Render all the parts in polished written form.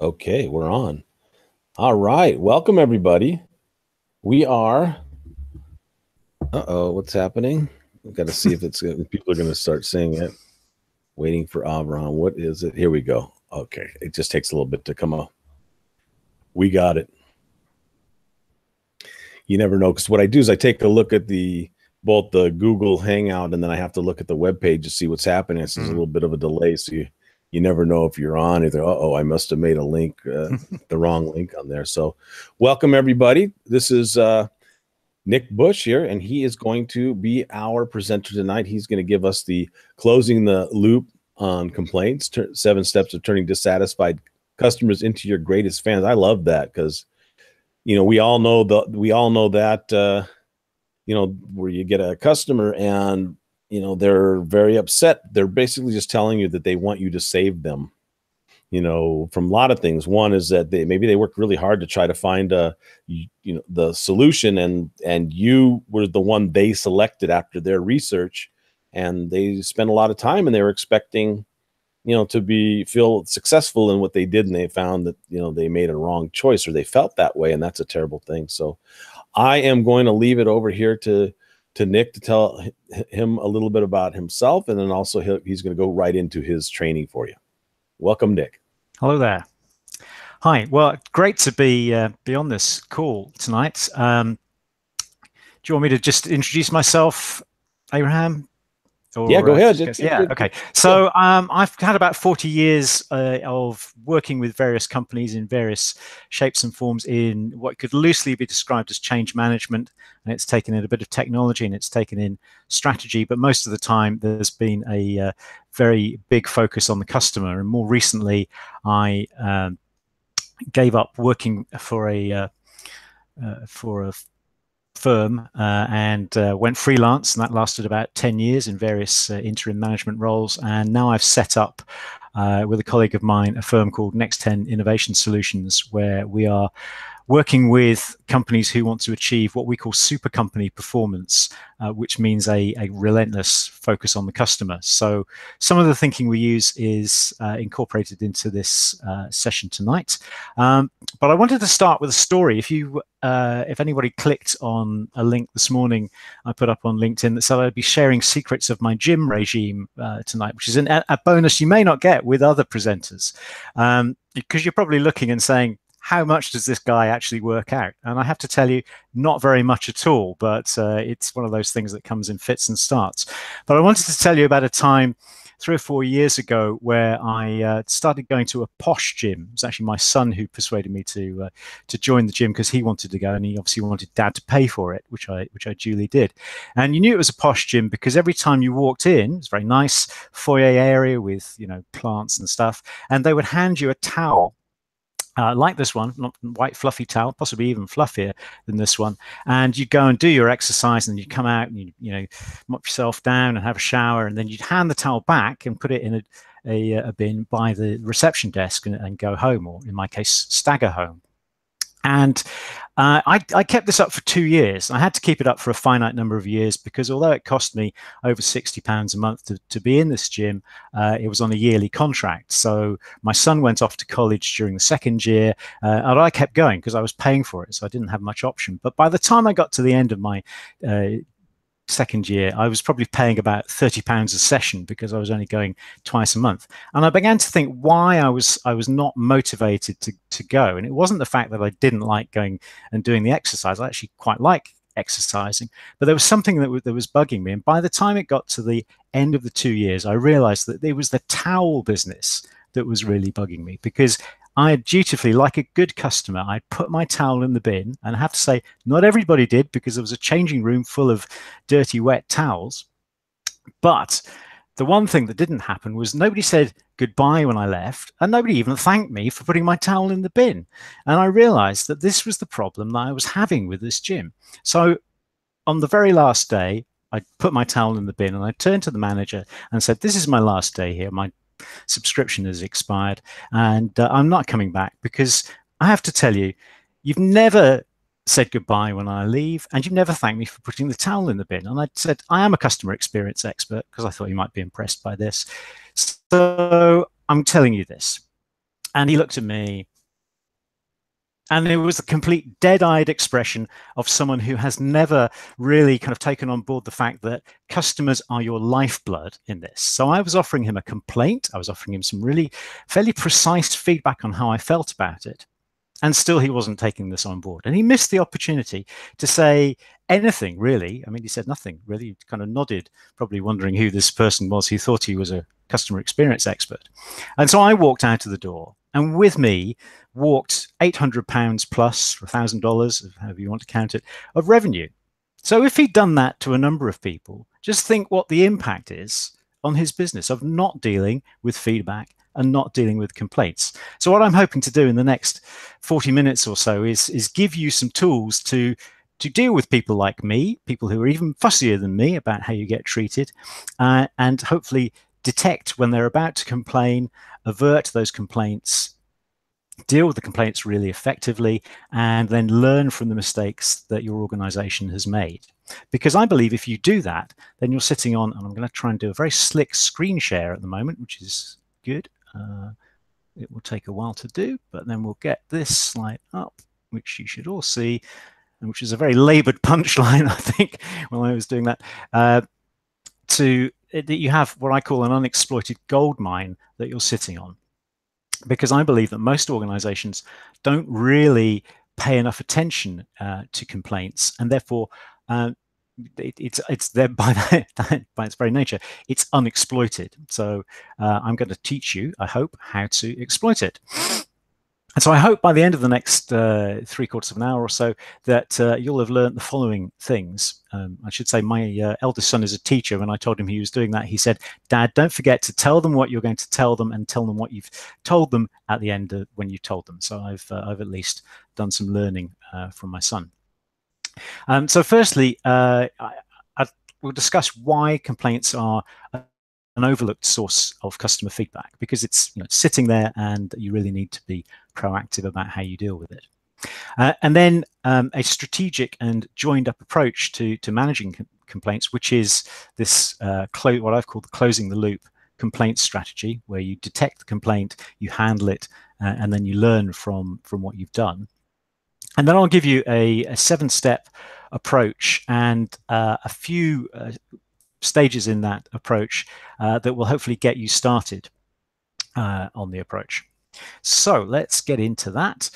Okay, we're on. All right. Welcome, everybody. We are. What's happening? We've got to see if people are going to start saying it. Waiting for Avron. What is it? Here we go. Okay. It just takes a little bit to come up. We got it. You never know, because what I do is I take a look at both the Google Hangout, and then I have to look at the web page to see what's happening. There's a little bit of a delay, so you never know if you're on. Either I must have made a link, the wrong link on there. So, welcome everybody. This is Nick Bush here, and he is going to be our presenter tonight. He's going to give us the closing the loop on complaints, 7 steps of turning dissatisfied customers into your greatest fans. I love that because we all know that where you get a customer and they're very upset. They're basically just telling you that they want you to save them, from a lot of things. One is that maybe they worked really hard to try to find the solution, and you were the one they selected after their research, and they spent a lot of time and they were expecting to feel successful in what they did, and they found that they made a wrong choice, or they felt that way, and that's a terrible thing. So I am going to leave it over here to Nick to tell him a little bit about himself, and then also he's going to go right into his training for you. Welcome, Nick. Hello there. Hi. Well, great to be on this call tonight. Do you want me to just introduce myself, Abraham? Yeah, go ahead. Okay. So I've had about 40 years of working with various companies in various shapes and forms in what could loosely be described as change management. And it's taken in a bit of technology and it's taken in strategy. But most of the time, there's been a very big focus on the customer. And more recently, I gave up working for a firm and went freelance, and that lasted about 10 years in various interim management roles. And now I've set up with a colleague of mine a firm called Next 10 Innovation Solutions, where we are working with companies who want to achieve what we call super company performance, which means a relentless focus on the customer. So some of the thinking we use is incorporated into this session tonight. But I wanted to start with a story. If anybody clicked on a link this morning I put up on LinkedIn that said I'd be sharing secrets of my gym regime tonight, which is a bonus you may not get with other presenters, because you're probably looking and saying, how much does this guy actually work out? And I have to tell you, not very much at all, but it's one of those things that comes in fits and starts. But I wanted to tell you about a time 3 or 4 years ago where I started going to a posh gym. It was actually my son who persuaded me to join the gym because he wanted to go, and he obviously wanted dad to pay for it, which I duly did. And you knew it was a posh gym because every time you walked in, it was a very nice foyer area with plants and stuff, and they would hand you a towel. Like this one, not white fluffy towel, possibly even fluffier than this one. And you go and do your exercise, and you come out and you mop yourself down and have a shower, and then you'd hand the towel back and put it in a bin by the reception desk and go home, or in my case, stagger home. And I kept this up for 2 years. I had to keep it up for a finite number of years because although it cost me over £60 a month to be in this gym, it was on a yearly contract. So my son went off to college during the 2nd year, and I kept going because I was paying for it, so I didn't have much option. But by the time I got to the end of my 2nd year, I was probably paying about £30 a session because I was only going twice a month. And I began to think why I was not motivated to go. And it wasn't the fact that I didn't like going and doing the exercise. I actually quite like exercising, but there was something that was bugging me. And by the time it got to the end of the 2 years, I realized that it was the towel business that was really bugging me, because I had dutifully, like a good customer, I'd put my towel in the bin. And I have to say, not everybody did, because there was a changing room full of dirty, wet towels. But the one thing that didn't happen was nobody said goodbye when I left, and nobody even thanked me for putting my towel in the bin. And I realized that this was the problem that I was having with this gym. So on the very last day, I put my towel in the bin, and I turned to the manager and said, this is my last day here. My subscription has expired, and I'm not coming back, because I have to tell you, you've never said goodbye when I leave, and you've never thanked me for putting the towel in the bin. And I said, I am a customer experience expert, because I thought you might be impressed by this. So I'm telling you this. And he looked at me, and it was a complete dead-eyed expression of someone who has never really kind of taken on board the fact that customers are your lifeblood in this. So I was offering him a complaint. I was offering him some really fairly precise feedback on how I felt about it. And still he wasn't taking this on board. And he missed the opportunity to say anything, really. I mean, he said nothing, really. He kind of nodded, probably wondering who this person was. He thought he was a customer experience expert. And so I walked out of the door, and with me walked £800 plus, or $1,000, however you want to count it, of revenue. So if he'd done that to a number of people, just think what the impact is on his business of not dealing with feedback and not dealing with complaints. So what I'm hoping to do in the next 40 minutes or so is give you some tools to deal with people like me, people who are even fussier than me about how you get treated, and hopefully detect when they're about to complain, avert those complaints, deal with the complaints really effectively, and then learn from the mistakes that your organization has made. Because I believe if you do that, then you're sitting on, and I'm going to try and do a very slick screen share at the moment, which is good. It will take a while to do, but then we'll get this slide up, which you should all see, and which is a very labored punchline, I think, while I was doing that, that you have what I call an unexploited gold mine that you're sitting on. Because I believe that most organizations don't really pay enough attention to complaints, and therefore it's there by its very nature, it's unexploited. So I'm going to teach you, I hope, how to exploit it. And so I hope by the end of the next 3/4 of an hour or so that you'll have learned the following things. I should say my eldest son is a teacher. When I told him he was doing that, he said, "Dad, don't forget to tell them what you're going to tell them, and tell them what you've told them at the end of when you told them." So I've at least done some learning from my son. So firstly, we'll discuss why complaints are an overlooked source of customer feedback, because it's sitting there and you really need to be proactive about how you deal with it. And then a strategic and joined up approach to managing complaints, which is this what I've called the closing the loop complaint strategy, where you detect the complaint, you handle it, and then you learn from what you've done. And then I'll give you a 7-step approach and a few stages in that approach that will hopefully get you started on the approach. So let's get into that.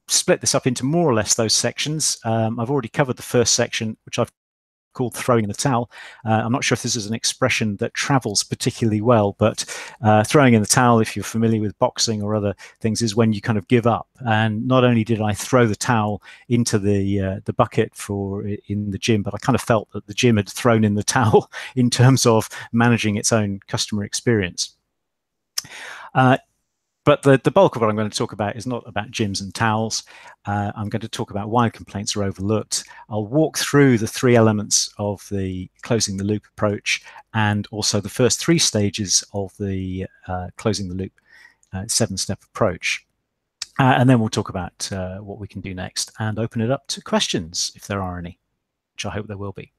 Split this up into more or less those sections. I've already covered the first section, which I've called throwing in the towel. I'm not sure if this is an expression that travels particularly well, but throwing in the towel, if you're familiar with boxing or other things, is when you kind of give up. And not only did I throw the towel into the bucket in the gym, but I kind of felt that the gym had thrown in the towel in terms of managing its own customer experience. But the bulk of what I'm going to talk about is not about gyms and towels. I'm going to talk about why complaints are overlooked. I'll walk through the 3 elements of the closing the loop approach, and also the first 3 stages of the closing the loop 7-step approach. And then we'll talk about what we can do next and open it up to questions, if there are any, which I hope there will be.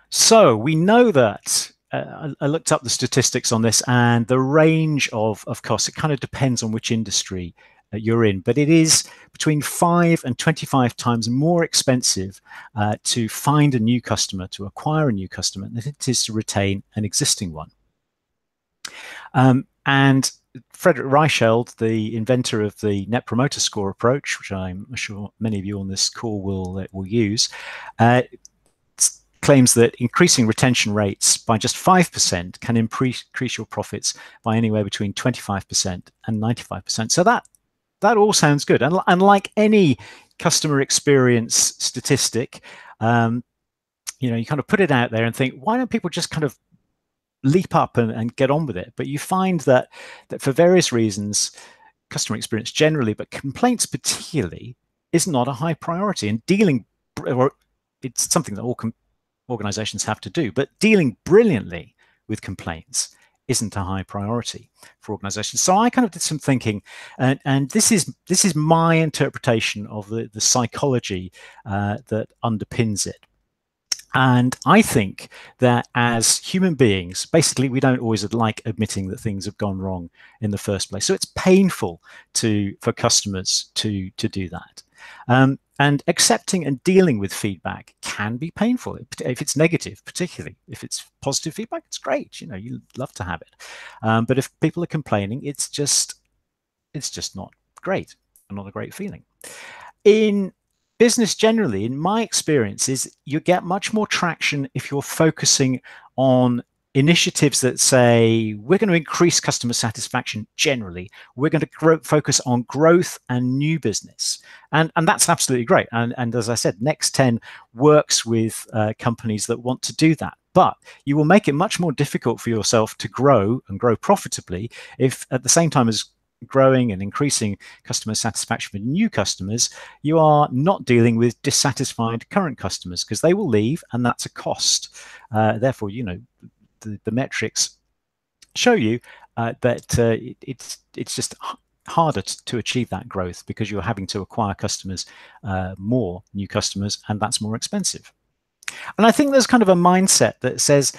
So we know that I looked up the statistics on this, and the range of costs, it kind of depends on which industry you're in, but it is between 5 and 25 times more expensive to find a new customer, to acquire a new customer, than it is to retain an existing one. And Frederick Reichheld, the inventor of the Net Promoter Score approach, which I'm sure many of you on this call will use, claims that increasing retention rates by just 5% can increase your profits by anywhere between 25% and 95%. So that all sounds good. And like any customer experience statistic, you kind of put it out there and think, why don't people just kind of leap up and get on with it? But you find that for various reasons, customer experience generally, but complaints particularly, is not a high priority. And it's something that all organizations have to do, but dealing brilliantly with complaints isn't a high priority for organizations. So I kind of did some thinking, and this is my interpretation of the psychology that underpins it. And I think that as human beings, basically, we don't always like admitting that things have gone wrong in the first place. So it's painful for customers to do that. And accepting and dealing with feedback can be painful if it's negative, particularly. If it's positive feedback, it's great. You know, you love to have it. But if people are complaining, it's just not great, not a great feeling. In business generally, in my experience, is you get much more traction if you're focusing on initiatives that say we're going to increase customer satisfaction generally. We're going to focus on growth and new business, and that's absolutely great. And as I said, Next 10 works with companies that want to do that. But you will make it much more difficult for yourself to grow and grow profitably if at the same time as growing and increasing customer satisfaction with new customers, you are not dealing with dissatisfied current customers, because they will leave and that's a cost. Therefore, you know, the metrics show you that it's just harder to achieve that growth because you're having to acquire customers, more new customers, and that's more expensive. And I think there's kind of a mindset that says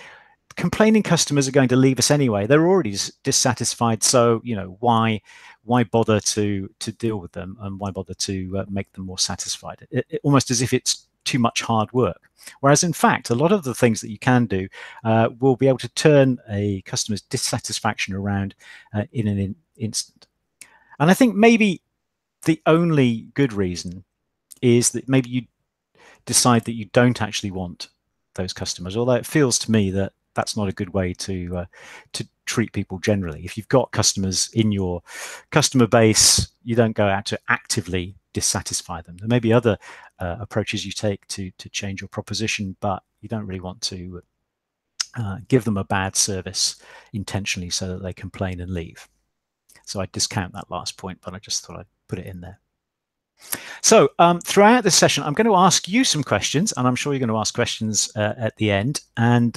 complaining customers are going to leave us anyway. They're already dissatisfied, so you know, why bother to deal with them, and why bother to make them more satisfied? Almost as if it's too much hard work. Whereas in fact, a lot of the things that you can do will be able to turn a customer's dissatisfaction around in an instant. And I think maybe the only good reason is that maybe you decide that you don't actually want those customers, although it feels to me that that's not a good way to treat people generally. If you've got customers in your customer base, you don't go out to actively dissatisfy them. There may be other approaches you take to change your proposition, but you don't really want to give them a bad service intentionally so that they complain and leave. So I discount that last point, but I just thought I'd put it in there. So throughout this session, I'm going to ask you some questions, and I'm sure you're going to ask questions at the end. And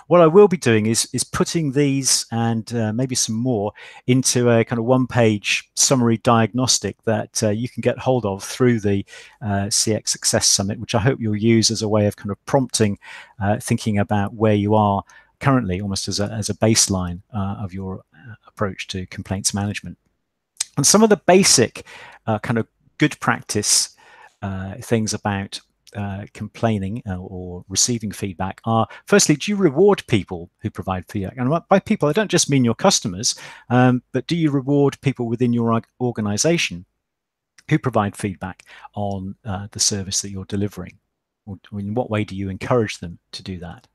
what I will be doing is putting these and maybe some more into a kind of one-page summary diagnostic that you can get hold of through the CX Success Summit, which I hope you'll use as a way of kind of prompting thinking about where you are currently, almost as a baseline of your approach to complaints management. And some of the basic kind of good practice things about complaining or receiving feedback are, firstly, do you reward people who provide feedback? And by people, I don't just mean your customers, but do you reward people within your organization who provide feedback on the service that you're delivering? Or in what way do you encourage them to do that?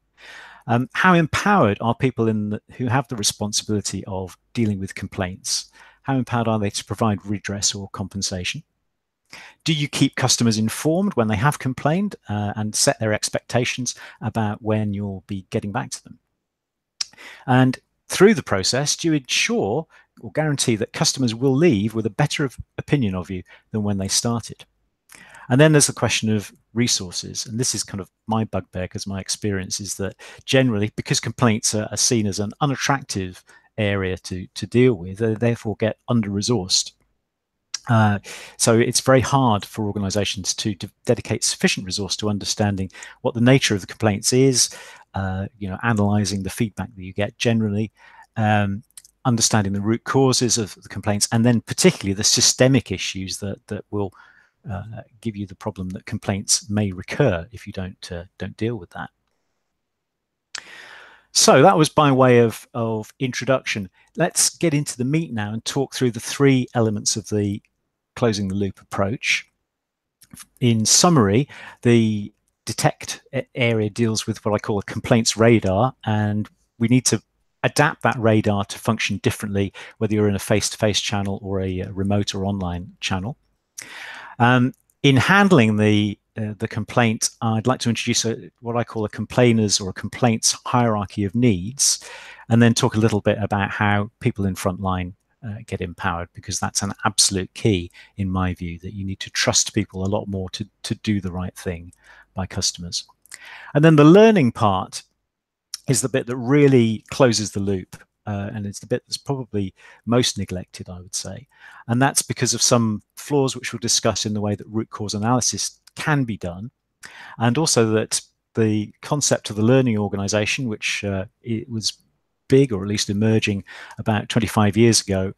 How empowered are people who have the responsibility of dealing with complaints? How empowered are they to provide redress or compensation? Do you keep customers informed when they have complained and set their expectations about when you'll be getting back to them? And through the process, do you ensure or guarantee that customers will leave with a better opinion of you than when they started? And then there's the question of resources. And this is kind of my bugbear, because my experience is that generally, because complaints are seen as an unattractive area to deal with, they therefore get under-resourced. So it's very hard for organizations to dedicate sufficient resource to understanding what the nature of the complaints is, analyzing the feedback that you get generally, understanding the root causes of the complaints, and then particularly the systemic issues that will give you the problem that complaints may recur if you don't deal with that. So that was by way of introduction. Let's get into the meat now and talk through the three elements of the closing the loop approach. In summary, the detect area deals with what I call a complaints radar, and we need to adapt that radar to function differently, whether you're in a face-to-face channel or a remote or online channel. In handling the complaint, I'd like to introduce what I call a complainers or a complaints hierarchy of needs, and then talk a little bit about how people in frontline get empowered, because that's an absolute key, in my view, that you need to trust people a lot more to do the right thing by customers. And then the learning part is the bit that really closes the loop. And it's the bit that's probably most neglected, I would say. And that's because of some flaws which we'll discuss in the way that root cause analysis can be done. And also that the concept of the learning organization, which it was big, or at least emerging about 25 years ago,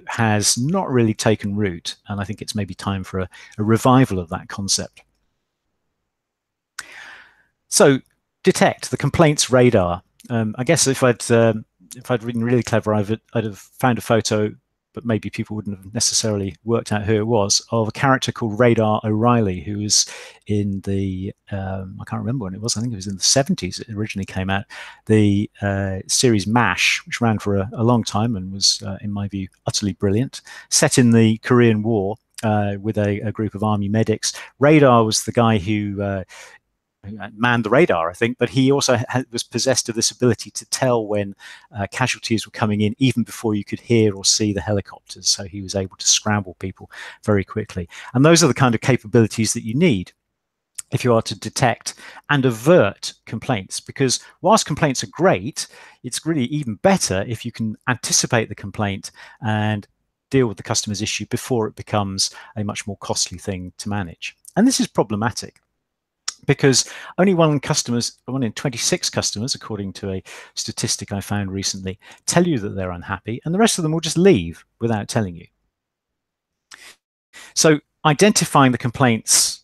has not really taken root. And I think it's maybe time for a revival of that concept. So detect, the complaints radar. I guess if I'd been really clever, I'd have found a photo, but maybe people wouldn't have necessarily worked out who it was, of a character called Radar O'Reilly, who was in the, I can't remember when it was, I think it was in the 70s it originally came out, the series MASH, which ran for a long time and was, in my view, utterly brilliant, set in the Korean War with a group of army medics. Radar was the guy who manned the radar, I think, but he also was possessed of this ability to tell when casualties were coming in, even before you could hear or see the helicopters. So he was able to scramble people very quickly. And those are the kind of capabilities that you need if you are to detect and avert complaints, because whilst complaints are great, it's really even better if you can anticipate the complaint and deal with the customer's issue before it becomes a much more costly thing to manage. And this is problematic, because only one in 26 customers, according to a statistic I found recently, tell you that they're unhappy, and the rest of them will just leave without telling you. So identifying the complaints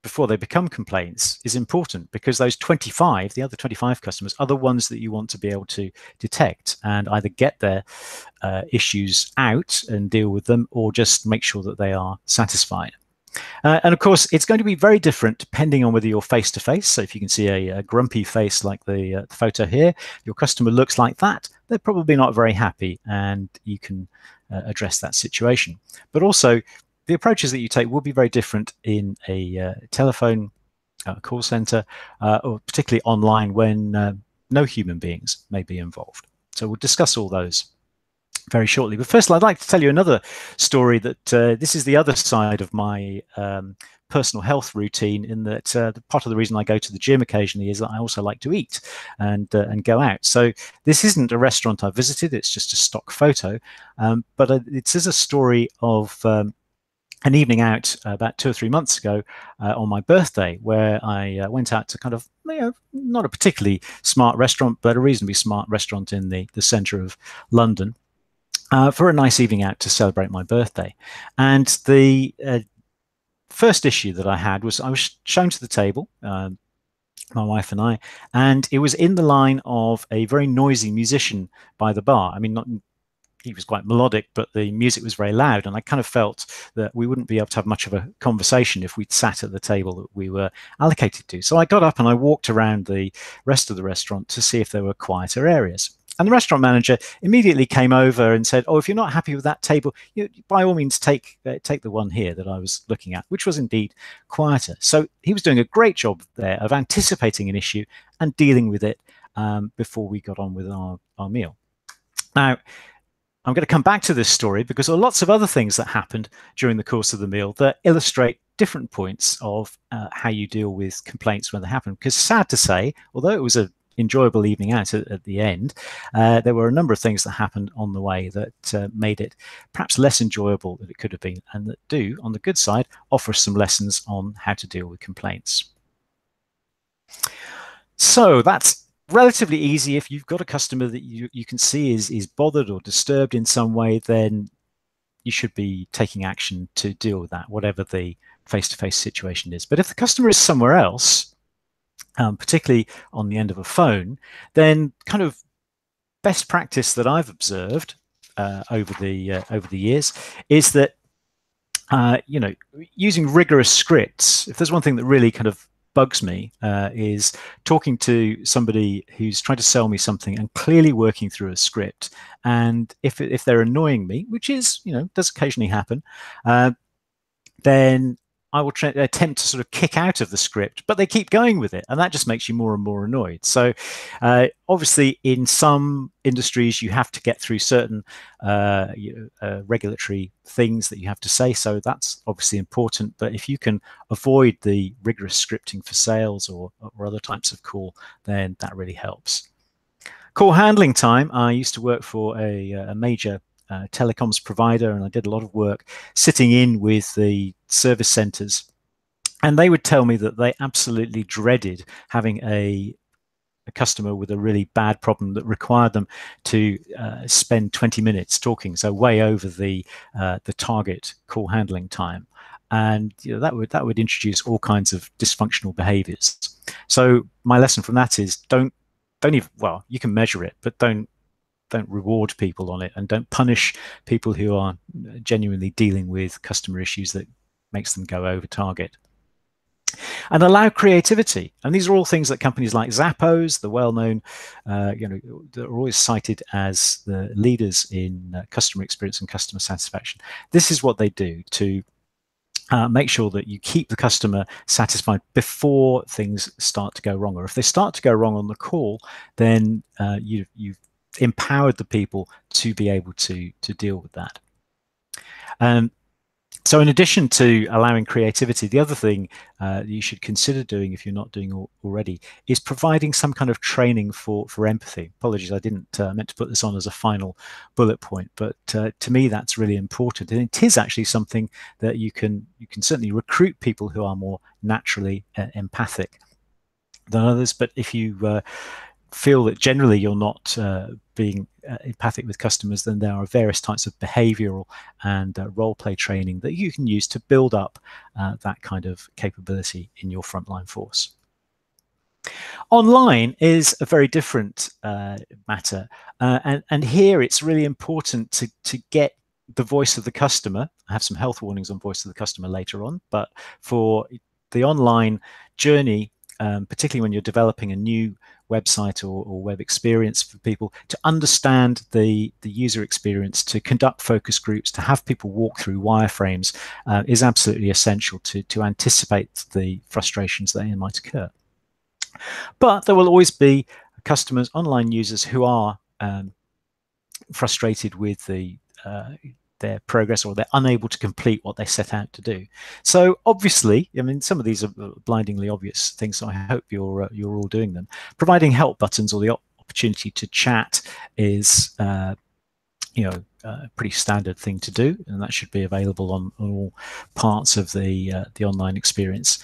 before they become complaints is important, because those 25, the other 25 customers, are the ones that you want to be able to detect and either get their issues out and deal with them, or just make sure that they are satisfied. And of course, it's going to be very different depending on whether you're face-to-face. So if you can see a grumpy face like the photo here, your customer looks like that, they're probably not very happy, and you can address that situation. But also, the approaches that you take will be very different in a telephone call center, or particularly online when no human beings may be involved. So we'll discuss all those very shortly. But first, I'd like to tell you another story that this is the other side of my personal health routine, in that part of the reason I go to the gym occasionally is that I also like to eat and go out. So this isn't a restaurant I visited, it's just a stock photo, but it is a story of an evening out about 2 or 3 months ago on my birthday, where I went out to kind of, not a particularly smart restaurant, but a reasonably smart restaurant in the centre of London, for a nice evening out to celebrate my birthday. And the first issue that I had was I was shown to the table, my wife and I, and it was in the line of a very noisy musician by the bar. I mean, he was quite melodic, but the music was very loud, and I kind of felt that we wouldn't be able to have much of a conversation if we'd sat at the table that we were allocated to. So I got up and I walked around the rest of the restaurant to see if there were quieter areas. And the restaurant manager immediately came over and said, "Oh, if you're not happy with that table, by all means take the one here that I was looking at," which was indeed quieter. So he was doing a great job there of anticipating an issue and dealing with it before we got on with our meal. Now, I'm going to come back to this story because there are lots of other things that happened during the course of the meal that illustrate different points of how you deal with complaints when they happen. Because sad to say, although it was an enjoyable evening out at the end, there were a number of things that happened on the way that made it perhaps less enjoyable than it could have been, and that do, on the good side, offer some lessons on how to deal with complaints. So that's relatively easy. If you've got a customer that you can see is bothered or disturbed in some way, then you should be taking action to deal with that, whatever the face-to-face situation is. But if the customer is somewhere else, particularly on the end of a phone, then kind of best practice that I've observed over the years is that using rigorous scripts. If there's one thing that really kind of bugs me, is talking to somebody who's trying to sell me something and clearly working through a script, and if they're annoying me, which is does occasionally happen, then I will attempt to sort of kick out of the script, but they keep going with it, and that just makes you more and more annoyed. So obviously in some industries you have to get through certain regulatory things that you have to say, so that's obviously important. But if you can avoid the rigorous scripting for sales or other types of call, then that really helps. Call handling time. I used to work for a major telecoms provider, and I did a lot of work sitting in with the service centers And they would tell me that they absolutely dreaded having a customer with a really bad problem that required them to spend 20 minutes talking, so way over the target call handling time. And that would introduce all kinds of dysfunctional behaviors. So my lesson from that is don't even, well, you can measure it, but don't reward people on it, and don't punish people who are genuinely dealing with customer issues that makes them go over target. And allow creativity. And these are all things that companies like Zappos, the well-known, they're always cited as the leaders in customer experience and customer satisfaction. This is what they do to make sure that you keep the customer satisfied before things start to go wrong. Or if they start to go wrong on the call, then you've empowered the people to be able to deal with that. So in addition to allowing creativity, the other thing you should consider doing, if you're not doing already, is providing some kind of training for empathy. Apologies, I didn't meant to put this on as a final bullet point, but to me that's really important. And it is actually something that you can certainly recruit people who are more naturally empathic than others. But if you feel that generally you're not being empathic with customers, then there are various types of behavioral and role play training that you can use to build up that kind of capability in your frontline force. Online is a very different matter, and here it's really important to get the voice of the customer. I have some health warnings on voice of the customer later on, but for the online journey, particularly when you're developing a new website or web experience for people, to understand the user experience, to conduct focus groups, to have people walk through wireframes is absolutely essential to anticipate the frustrations that might occur. But there will always be customers, online users, who are frustrated with their progress, or they're unable to complete what they set out to do. So obviously, I mean, some of these are blindingly obvious things, so I hope you're all doing them. Providing help buttons or the opportunity to chat is a pretty standard thing to do, and that should be available on all parts of the online experience.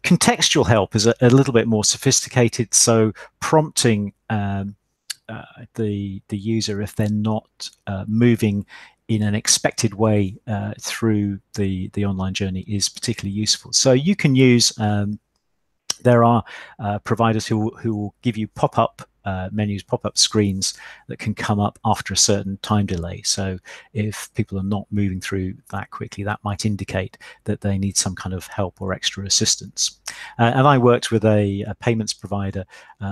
Contextual help is a little bit more sophisticated, so prompting the user if they're not moving in an expected way through the online journey is particularly useful. So you can use, there are providers who will give you pop-up menus, pop-up screens that can come up after a certain time delay. So if people are not moving through that quickly, that might indicate that they need some kind of help or extra assistance. And I worked with a payments provider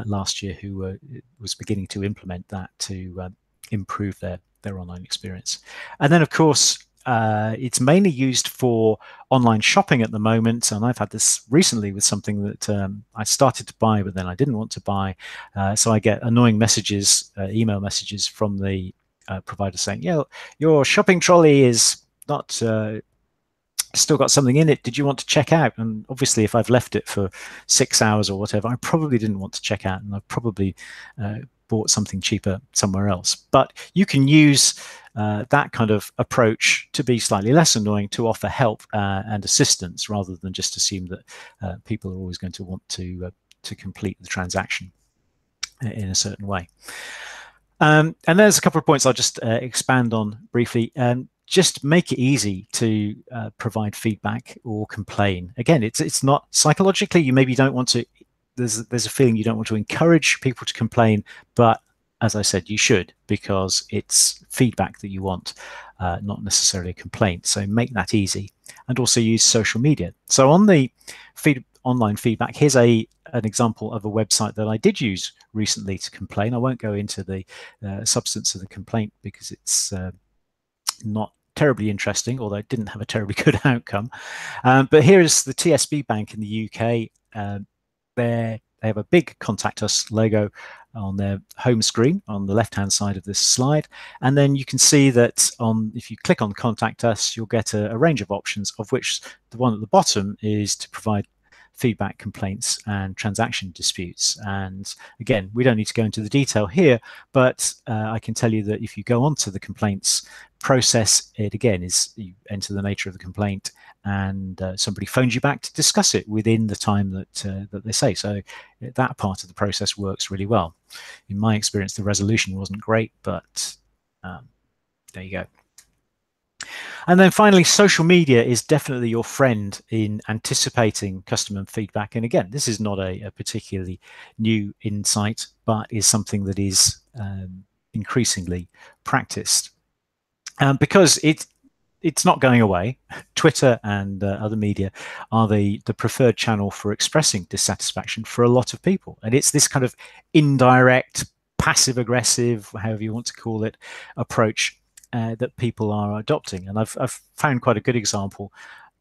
last year who was beginning to implement that to improve their online experience. And then, of course, it's mainly used for online shopping at the moment, and I've had this recently with something that I started to buy, but then I didn't want to buy. So I get annoying messages, email messages from the provider saying, your shopping trolley is not still got something in it. Did you want to check out? And obviously, if I've left it for 6 hours or whatever, I probably didn't want to check out, and I've probably bought something cheaper somewhere else. But you can use that kind of approach to be slightly less annoying, to offer help and assistance, rather than just assume that people are always going to want to complete the transaction in a certain way. And there's a couple of points I'll just expand on briefly. Just make it easy to provide feedback or complain. Again, it's not psychologically, you maybe don't want to, there's a feeling you don't want to encourage people to complain, but as I said, you should, because it's feedback that you want, not necessarily a complaint. So make that easy, and also use social media. So on the online feedback, here's an example of a website that I did use recently to complain. I won't go into the substance of the complaint because it's not terribly interesting, although it didn't have a terribly good outcome. But here is the TSB Bank in the UK. They have a big Contact Us logo on their home screen on the left-hand side of this slide. And then you can see that if you click on Contact Us, you'll get a range of options, of which the one at the bottom is to provide feedback, complaints, and transaction disputes. And again, we don't need to go into the detail here, but I can tell you that if you go onto the complaints process, it again is you enter the nature of the complaint, and somebody phones you back to discuss it within the time that they say. So that part of the process works really well. In my experience, the resolution wasn't great, but there you go. And then finally, social media is definitely your friend in anticipating customer feedback. And again, this is not a particularly new insight, but is something that is increasingly practiced. Because it's not going away. Twitter and other media are the preferred channel for expressing dissatisfaction for a lot of people. And it's this kind of indirect, passive aggressive, however you want to call it, approach that people are adopting. And I've found quite a good example.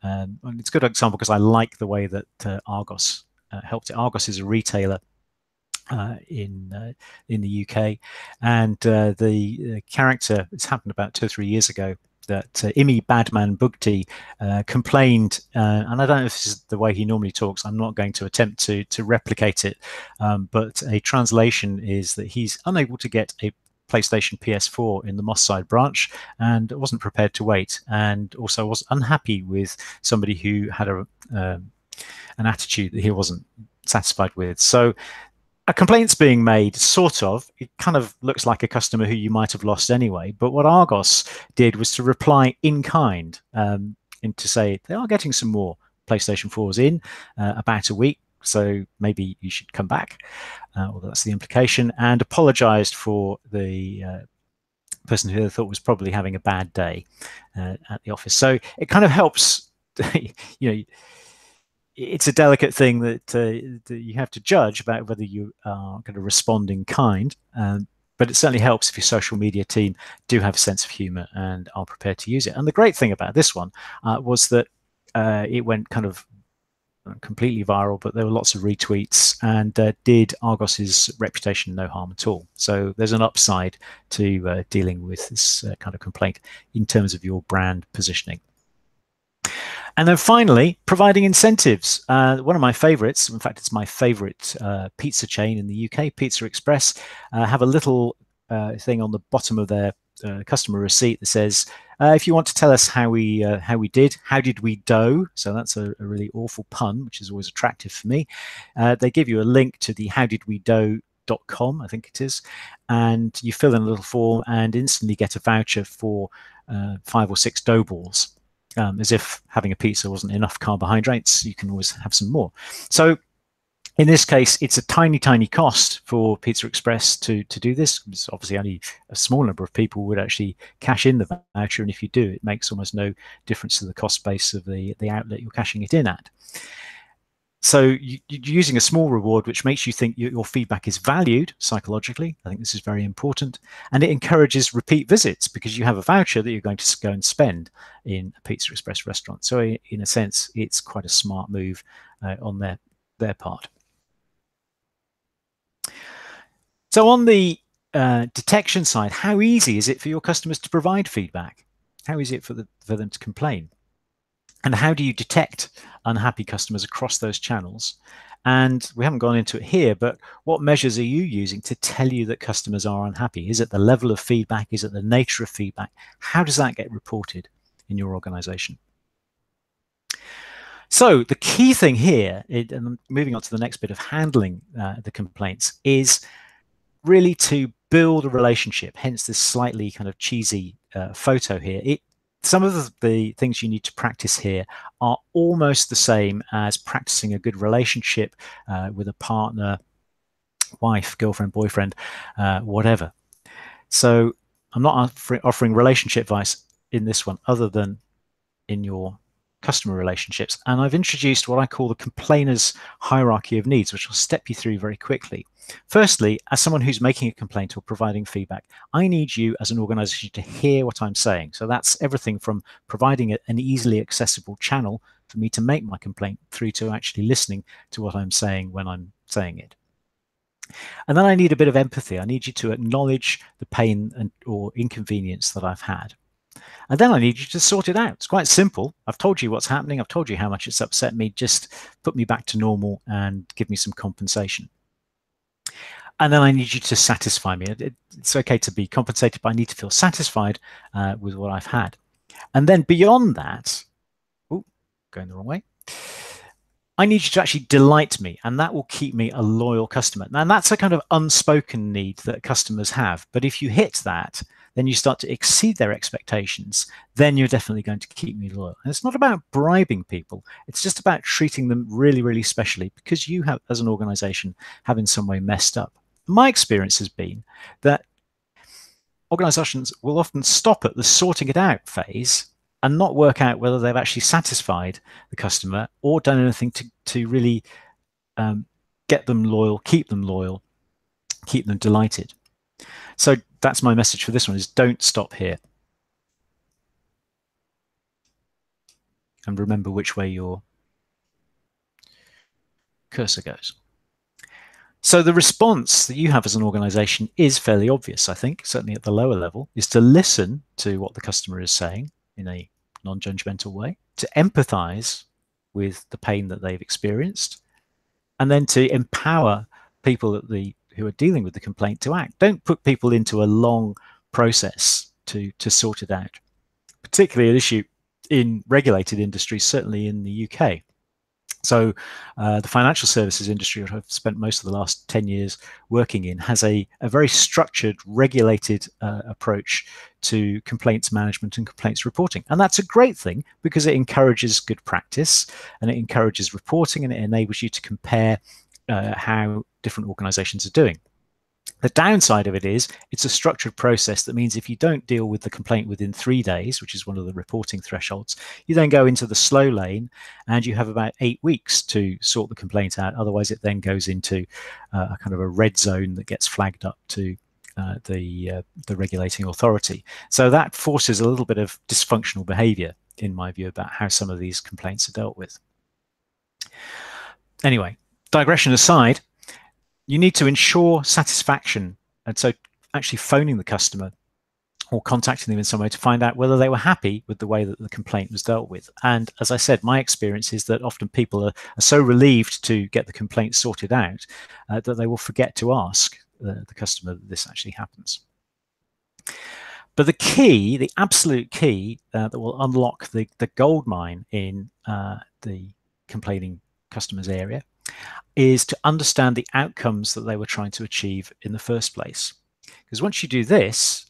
And it's a good example because I like the way that Argos helped it. Argos is a retailer in the UK, and the character, it's happened about 2 or 3 years ago, that Imi Badman Bugti complained, and I don't know if this is the way he normally talks. I'm not going to attempt to replicate it, but a translation is that he's unable to get a PlayStation PS4 in the Moss Side branch and wasn't prepared to wait, and also was unhappy with somebody who had an attitude that he wasn't satisfied with. So a complaint's being made, sort of. It kind of looks like a customer who you might have lost anyway. But what Argos did was to reply in kind, and to say they are getting some more PlayStation 4s in about a week, so maybe you should come back. Well, that's the implication, and apologized for the person who they thought was probably having a bad day at the office. So it kind of helps, you know, it's a delicate thing that you have to judge about whether you are going to respond in kind. But it certainly helps if your social media team do have a sense of humor and are prepared to use it. And the great thing about this one was that it went kind of completely viral, but there were lots of retweets and did Argos's reputation no harm at all. So there's an upside to dealing with this kind of complaint in terms of your brand positioning. And then finally, providing incentives. One of my favorites, in fact, it's my favorite pizza chain in the UK, Pizza Express, have a little thing on the bottom of their customer receipt that says, if you want to tell us how we did, how did we dough? So that's a really awful pun, which is always attractive for me. They give you a link to the howdidwedough.com, I think it is, and you fill in a little form and instantly get a voucher for 5 or 6 dough balls. As if having a pizza wasn't enough carbohydrates, you can always have some more. So in this case, it's a tiny, tiny cost for Pizza Express to do this. It's obviously only a small number of people would actually cash in the voucher, and if you do, it makes almost no difference to the cost base of the outlet you're cashing it in at. So you're using a small reward, which makes you think your feedback is valued psychologically. I think this is very important. And it encourages repeat visits because you have a voucher that you're going to go and spend in a Pizza Express restaurant. So in a sense, it's quite a smart move on their part. So on the detection side, how easy is it for your customers to provide feedback? How easy is it for them to complain? And how do you detect unhappy customers across those channels? And we haven't gone into it here, but what measures are you using to tell you that customers are unhappy? Is it the level of feedback? Is it the nature of feedback? How does that get reported in your organization? So the key thing here, and moving on to the next bit of handling the complaints, is really to build a relationship, hence this slightly kind of cheesy photo here. Some of the things you need to practice here are almost the same as practicing a good relationship with a partner, wife, girlfriend, boyfriend, whatever. So I'm not offering relationship advice in this one other than in your customer relationships. And I've introduced what I call the complainer's hierarchy of needs, which I'll step you through very quickly. Firstly, as someone who's making a complaint or providing feedback, I need you as an organization to hear what I'm saying. So that's everything from providing an easily accessible channel for me to make my complaint through to actually listening to what I'm saying when I'm saying it. And then I need a bit of empathy. I need you to acknowledge the pain or inconvenience that I've had. And then I need you to sort it out. It's quite simple. I've told you what's happening. I've told you how much it's upset me. Just put me back to normal and give me some compensation. And then I need you to satisfy me. It's okay to be compensated, but I need to feel satisfied with what I've had. And then beyond that, oh, going the wrong way. I need you to actually delight me, and that will keep me a loyal customer. And that's a kind of unspoken need that customers have. But if you hit that, then you start to exceed their expectations, then you're definitely going to keep me loyal. And it's not about bribing people. It's just about treating them really, really specially because you have, as an organization, have in some way messed up. My experience has been that organizations will often stop at the sorting it out phase and not work out whether they've actually satisfied the customer or done anything to really get them loyal, keep them delighted. So that's my message for this one, is don't stop here. And remember which way your cursor goes. So the response that you have as an organization is fairly obvious, I think, certainly at the lower level, is to listen to what the customer is saying in a non-judgmental way, to empathize with the pain that they've experienced, and then to empower people who are dealing with the complaint to act. Don't put people into a long process to sort it out, particularly an issue in regulated industries, certainly in the UK. So the financial services industry, which I've spent most of the last 10 years working in, has a very structured, regulated approach to complaints management and complaints reporting. And that's a great thing because it encourages good practice and it encourages reporting and it enables you to compare how different organizations are doing. The downside of it is it's a structured process that means if you don't deal with the complaint within 3 days, which is one of the reporting thresholds, you then go into the slow lane and you have about 8 weeks to sort the complaint out. Otherwise, it then goes into a kind of a red zone that gets flagged up to the regulating authority. So that forces a little bit of dysfunctional behavior, in my view, about how some of these complaints are dealt with. Anyway, digression aside, you need to ensure satisfaction. And so actually phoning the customer or contacting them in some way to find out whether they were happy with the way that the complaint was dealt with. And as I said, my experience is that often people are so relieved to get the complaint sorted out that they will forget to ask the customer that this actually happens. But the key, the absolute key that will unlock the gold mine in the complaining customers area is to understand the outcomes that they were trying to achieve in the first place. Because once you do this,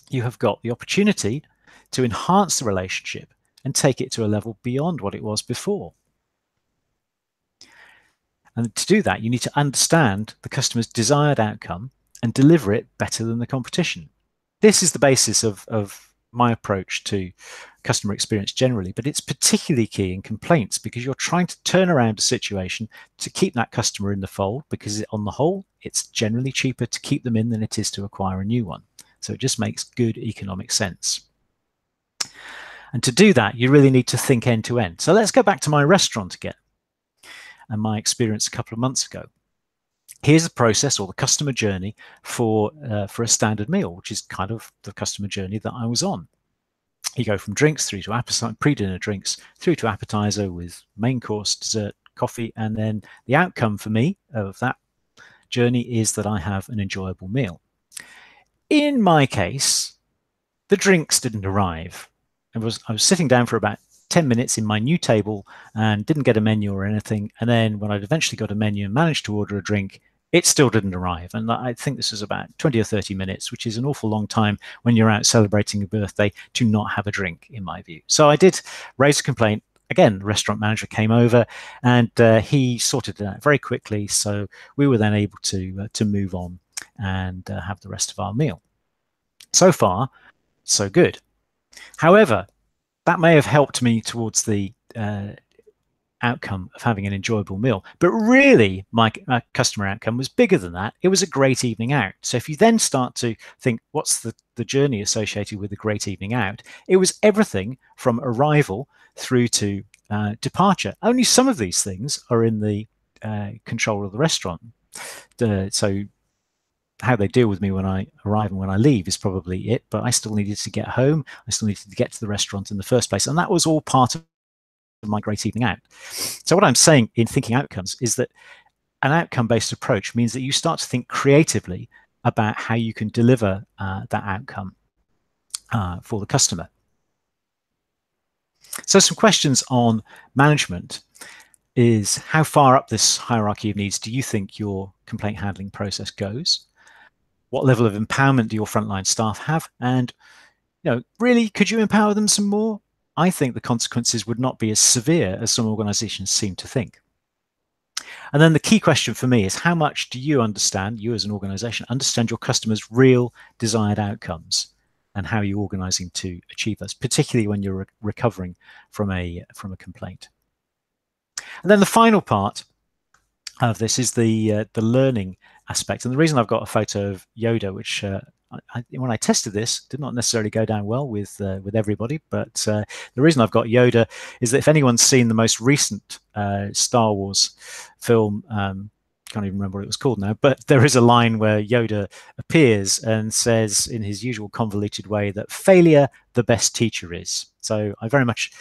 you have got the opportunity to enhance the relationship and take it to a level beyond what it was before. And to do that, you need to understand the customer's desired outcome and deliver it better than the competition. This is the basis of my approach to customer experience generally, but it's particularly key in complaints because you're trying to turn around a situation to keep that customer in the fold, because on the whole, it's generally cheaper to keep them in than it is to acquire a new one. So it just makes good economic sense. And to do that, you really need to think end to end. So let's go back to my restaurant again and my experience a couple of months ago. Here's the process or the customer journey for a standard meal, which is kind of the customer journey that I was on. You go from drinks through to appetizer, pre-dinner drinks, through to appetizer with main course, dessert, coffee, and then the outcome for me of that journey is that I have an enjoyable meal. In my case, the drinks didn't arrive. I was sitting down for about 10 minutes in my new table and didn't get a menu or anything. And then when I'd eventually got a menu and managed to order a drink, it still didn't arrive. And I think this was about 20 or 30 minutes, which is an awful long time when you're out celebrating a birthday to not have a drink, in my view. So I did raise a complaint. Again, the restaurant manager came over and he sorted it out very quickly. So we were then able to move on and have the rest of our meal. So far, so good. However, that may have helped me towards the outcome of having an enjoyable meal. But really, my customer outcome was bigger than that. It was a great evening out. So if you then start to think, what's the journey associated with a great evening out? It was everything from arrival through to departure. Only some of these things are in the control of the restaurant. So how they deal with me when I arrive and when I leave is probably it, but I still needed to get home. I still needed to get to the restaurant in the first place. And that was all part of my great evening out. So what I'm saying in thinking outcomes is that an outcome-based approach means that you start to think creatively about how you can deliver that outcome for the customer. So some questions on management is, how far up this hierarchy of needs do you think your complaint handling process goes? What level of empowerment do your frontline staff have? And, really, could you empower them some more? I think the consequences would not be as severe as some organizations seem to think. And then the key question for me is, how much do you understand, you as an organization, understand your customers' real desired outcomes, and how are you organizing to achieve those, particularly when you're recovering from a complaint? And then the final part of this is the learning aspect. And the reason I've got a photo of Yoda, which when I tested this, did not necessarily go down well with everybody, but the reason I've got Yoda is that if anyone's seen the most recent Star Wars film, can't even remember what it was called now, but there is a line where Yoda appears and says in his usual convoluted way that failure the best teacher is. So I very much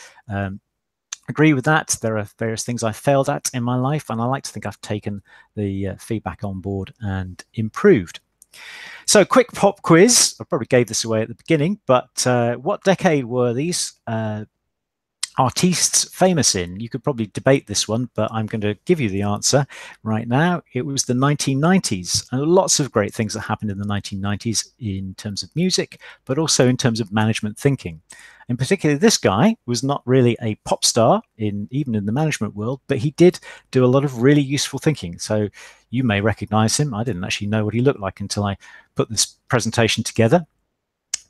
agree with that. There are various things I failed at in my life, and I like to think I've taken the feedback on board and improved. So quick pop quiz. I probably gave this away at the beginning, but what decade were these artistes famous in? You could probably debate this one, but I'm going to give you the answer right now. It was the 1990s, and lots of great things that happened in the 1990s in terms of music, but also in terms of management thinking. In particular, this guy was not really a pop star even in the management world, but he did do a lot of really useful thinking. So you may recognize him. I didn't actually know what he looked like until I put this presentation together.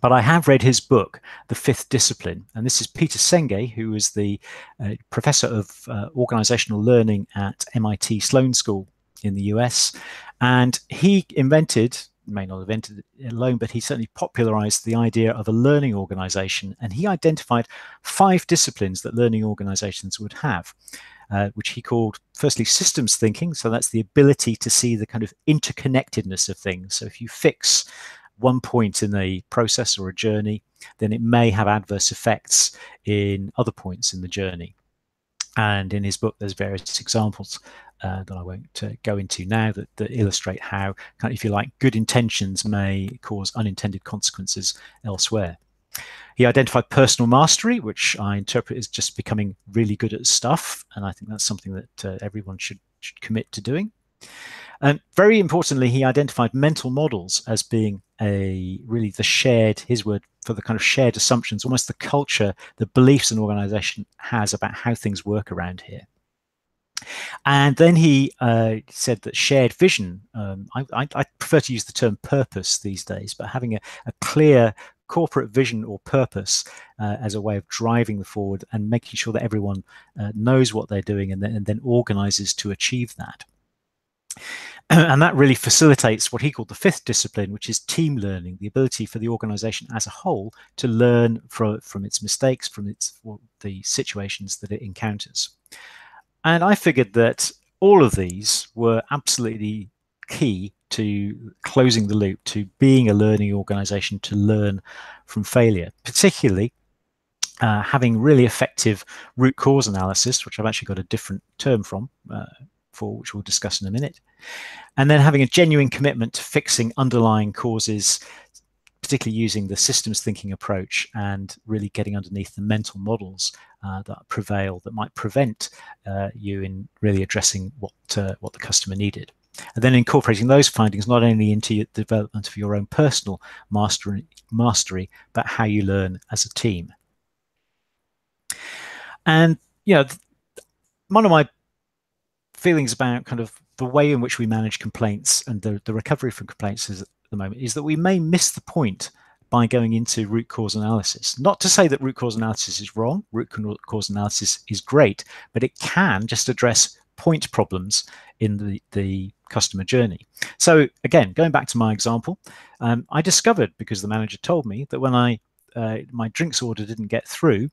But I have read his book, The Fifth Discipline, and this is Peter Senge, who was the professor of organizational learning at MIT Sloan School in the US. And he may not have invented it alone, but he certainly popularized the idea of a learning organization. And he identified 5 disciplines that learning organizations would have, which he called, firstly, systems thinking. So that's the ability to see the kind of interconnectedness of things. So if you fix one point in a process or a journey, then it may have adverse effects in other points in the journey. And in his book, there's various examples that I won't go into now that illustrate how, kind of, if you like, good intentions may cause unintended consequences elsewhere. He identified personal mastery, which I interpret as just becoming really good at stuff. And I think that's something that everyone should commit to doing. And very importantly, he identified mental models as being really the shared, his word for the kind of shared assumptions, almost the culture, the beliefs an organization has about how things work around here. And then he said that shared vision, I prefer to use the term purpose these days, but having a clear corporate vision or purpose as a way of driving the forward and making sure that everyone knows what they're doing and then organizes to achieve that. And that really facilitates what he called the 5th discipline, which is team learning, the ability for the organization as a whole to learn from its mistakes, from the situations that it encounters. And I figured that all of these were absolutely key to closing the loop, to being a learning organization, to learn from failure, particularly having really effective root cause analysis, which I've actually got a different term for which we'll discuss in a minute. And then having a genuine commitment to fixing underlying causes, particularly using the systems thinking approach and really getting underneath the mental models that prevail, that might prevent you in really addressing what the customer needed. And then incorporating those findings not only into the development of your own personal mastery, but how you learn as a team. And, one of my feelings about kind of the way in which we manage complaints and the recovery from complaints at the moment is that we may miss the point by going into root cause analysis. Not to say that root cause analysis is wrong. Root cause analysis is great, but it can just address point problems in the customer journey. So again, going back to my example, I discovered, because the manager told me, that when my drinks order didn't get through,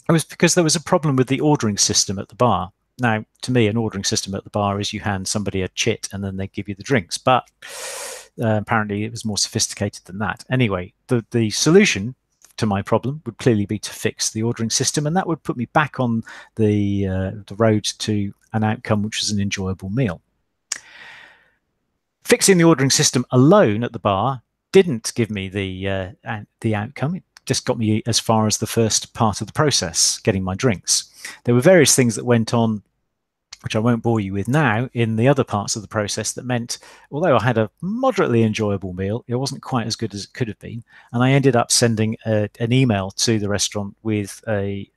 it was because there was a problem with the ordering system at the bar. Now, to me, an ordering system at the bar is you hand somebody a chit and then they give you the drinks. But Apparently it was more sophisticated than that. Anyway, the solution to my problem would clearly be to fix the ordering system, and that would put me back on the road to an outcome which was an enjoyable meal. Fixing the ordering system alone at the bar didn't give me the outcome. It just got me as far as the first part of the process, getting my drinks. There were various things that went on, which I won't bore you with now, in the other parts of the process that meant, although I had a moderately enjoyable meal, it wasn't quite as good as it could have been. And I ended up sending an email to the restaurant with a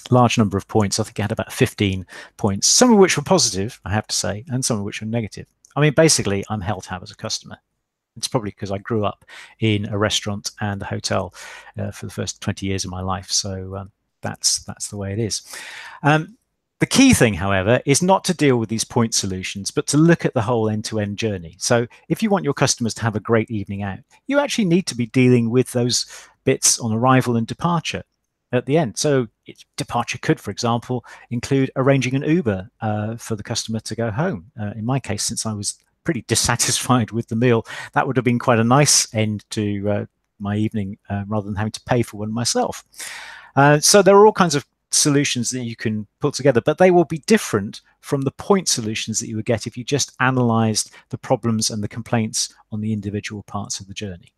large number of points. I think I had about 15 points, some of which were positive, I have to say, and some of which were negative. I mean, basically, I'm hell to have as a customer. It's probably because I grew up in a restaurant and a hotel for the first 20 years of my life. So that's the way it is. The key thing, however, is not to deal with these point solutions, but to look at the whole end-to-end journey. So if you want your customers to have a great evening out, you actually need to be dealing with those bits on arrival and departure at the end. So departure could, for example, include arranging an Uber for the customer to go home. In my case, since I was pretty dissatisfied with the meal, that would have been quite a nice end to my evening rather than having to pay for one myself. So there are all kinds of solutions that you can put together, but they will be different from the point solutions that you would get if you just analyzed the problems and the complaints on the individual parts of the journey.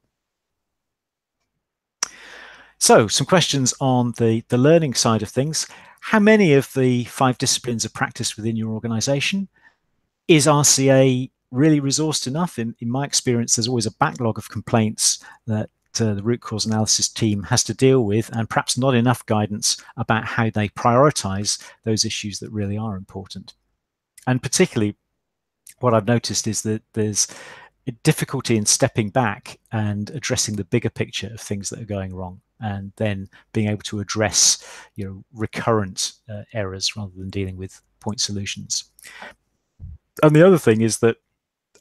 So some questions on the learning side of things. How many of the 5 disciplines are practiced within your organization? Is RCA really resourced enough? In my experience, there's always a backlog of complaints that the root cause analysis team has to deal with, and perhaps not enough guidance about how they prioritize those issues that really are important. And particularly, what I've noticed is that there's a difficulty in stepping back and addressing the bigger picture of things that are going wrong, and then being able to address, recurrent errors rather than dealing with point solutions. And the other thing is that,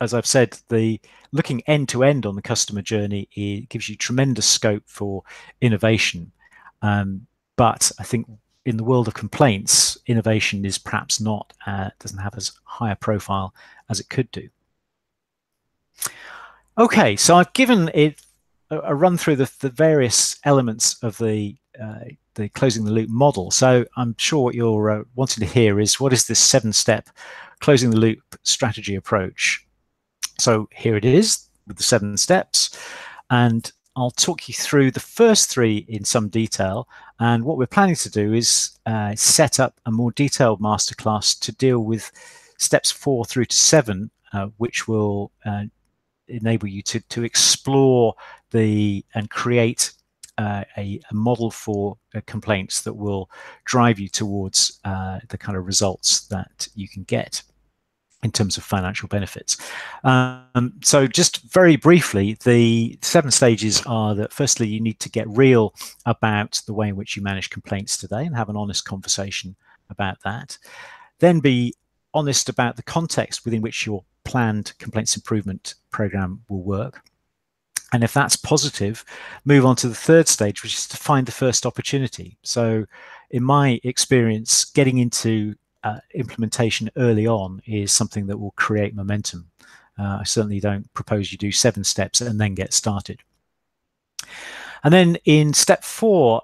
as I've said, the looking end to end on the customer journey, it gives you tremendous scope for innovation. But I think in the world of complaints, innovation is perhaps not, doesn't have as high a profile as it could do. Okay, so I've given it a run through the various elements of the closing the loop model. So I'm sure what you're wanting to hear is, what is this 7-step closing the loop strategy approach? So here it is with the 7 steps, and I'll talk you through the first 3 in some detail. And what we're planning to do is set up a more detailed masterclass to deal with steps 4 through to 7, which will enable you to explore and create a model for complaints that will drive you towards the kind of results that you can get in terms of financial benefits. So just very briefly, the 7 stages are that firstly, you need to get real about the way in which you manage complaints today and have an honest conversation about that. Then be honest about the context within which your planned complaints improvement program will work. And if that's positive, move on to the 3rd stage, which is to find the first opportunity. So in my experience, getting into implementation early on is something that will create momentum. I certainly don't propose you do 7 steps and then get started. And then in step 4,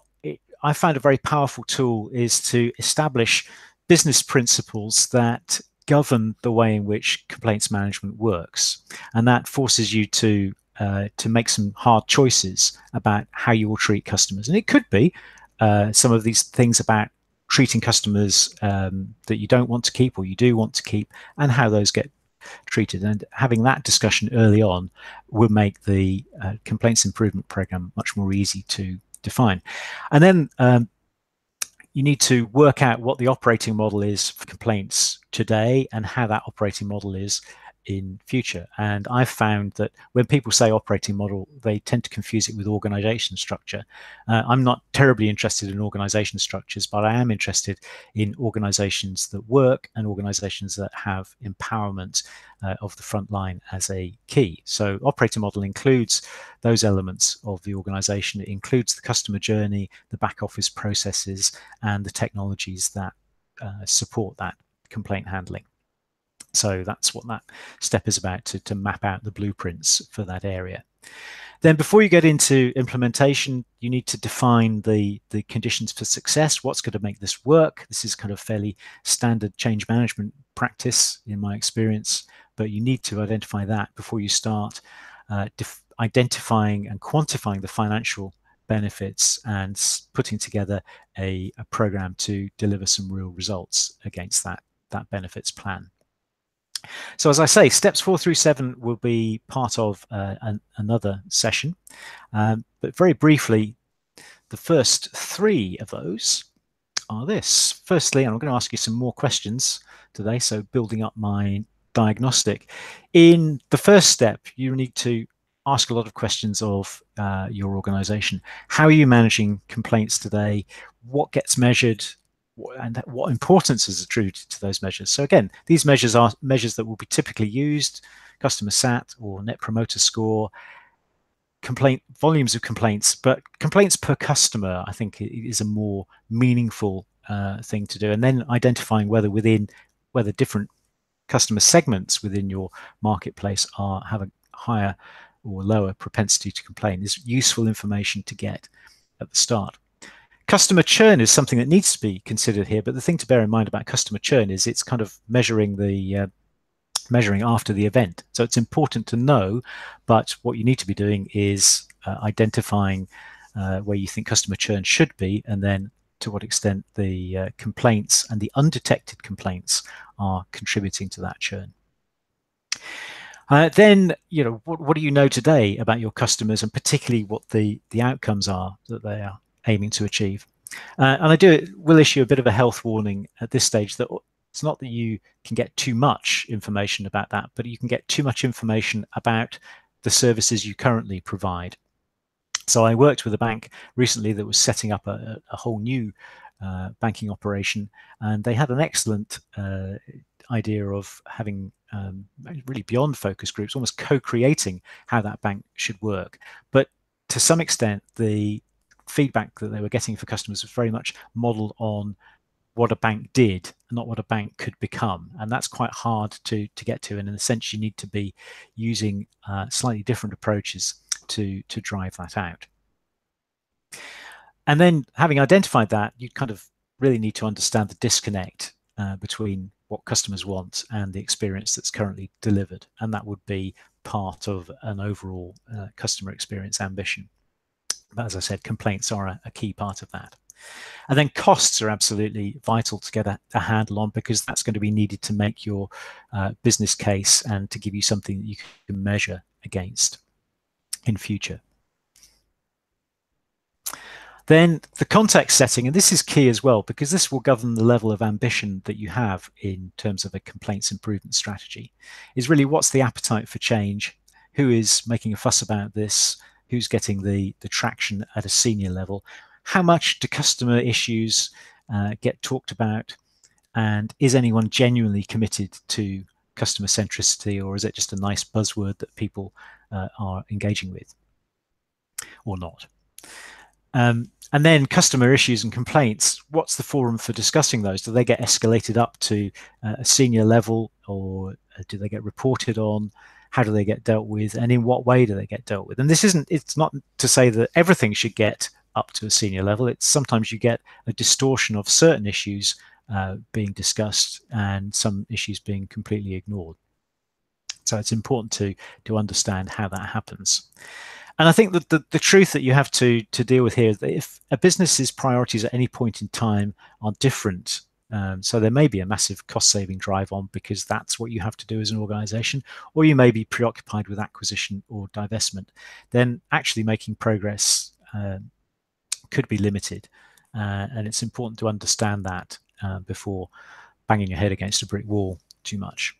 I found a very powerful tool is to establish business principles that govern the way in which complaints management works. And that forces you to make some hard choices about how you will treat customers. And it could be some of these things about treating customers that you don't want to keep or you do want to keep, and how those get treated. And having that discussion early on will make the complaints improvement program much more easy to define. And then you need to work out what the operating model is for complaints today and how that operating model is in future. And I've found that when people say operating model, they tend to confuse it with organization structure. I'm not terribly interested in organization structures, but I am interested in organizations that work and organizations that have empowerment of the front line as a key. So operating model includes those elements of the organization. It includes the customer journey, the back office processes, and the technologies that support that complaint handling. So that's what that step is about, to map out the blueprints for that area. Then before you get into implementation, you need to define the conditions for success. What's going to make this work? This is kind of fairly standard change management practice in my experience, but you need to identify that before you start identifying and quantifying the financial benefits and putting together a program to deliver some real results against that benefits plan. So as I say, steps 4 through 7 will be part of another session. But very briefly, the first 3 of those are this. Firstly, and I'm going to ask you some more questions today, so building up my diagnostic. In the first step, you need to ask a lot of questions of your organization. How are you managing complaints today? What gets measured? And what importance is attributed to those measures? So again, these measures are measures that will be typically used: customer sat or net promoter score, volumes of complaints, but complaints per customer, I think, is a more meaningful thing to do. And then identifying whether different customer segments within your marketplace have a higher or lower propensity to complain is useful information to get at the start. Customer churn is something that needs to be considered here, but the thing to bear in mind about customer churn is it's kind of measuring after the event. So it's important to know, but what you need to be doing is identifying where you think customer churn should be, and then to what extent the complaints and the undetected complaints are contributing to that churn. Then, what do you know today about your customers, and particularly what the outcomes are that they are aiming to achieve? And I will issue a bit of a health warning at this stage that it's not that you can get too much information about that, but you can get too much information about the services you currently provide. So I worked with a bank recently that was setting up a whole new banking operation, and they had an excellent idea of having really beyond focus groups, almost co-creating how that bank should work. But to some extent, the feedback that they were getting for customers was very much modeled on what a bank did, not what a bank could become. And that's quite hard to get to. And in a sense, you need to be using slightly different approaches to drive that out. And then, having identified that, you kind of really need to understand the disconnect between what customers want and the experience that's currently delivered. And that would be part of an overall customer experience ambition. But as I said, complaints are a key part of that. And then costs are absolutely vital to get a handle on, because that's going to be needed to make your business case and to give you something that you can measure against in future. Then the context setting, and this is key as well, because this will govern the level of ambition that you have in terms of a complaints improvement strategy, is really what's the appetite for change, who is making a fuss about this, who's getting the traction at a senior level, how much do customer issues get talked about, and is anyone genuinely committed to customer centricity, or is it just a nice buzzword that people are engaging with or not? And then customer issues and complaints, what's the forum for discussing those? Do they get escalated up to a senior level, or do they get reported on? How do they get dealt with, and in what way do they get dealt with? And it's not to say that everything should get up to a senior level. It's sometimes you get a distortion of certain issues being discussed and some issues being completely ignored. So it's important to understand how that happens. And I think that the truth that you have to deal with here is that if a business's priorities at any point in time are different, so there may be a massive cost-saving drive on because that's what you have to do as an organization, or you may be preoccupied with acquisition or divestment, then actually making progress could be limited. And it's important to understand that before banging your head against a brick wall too much.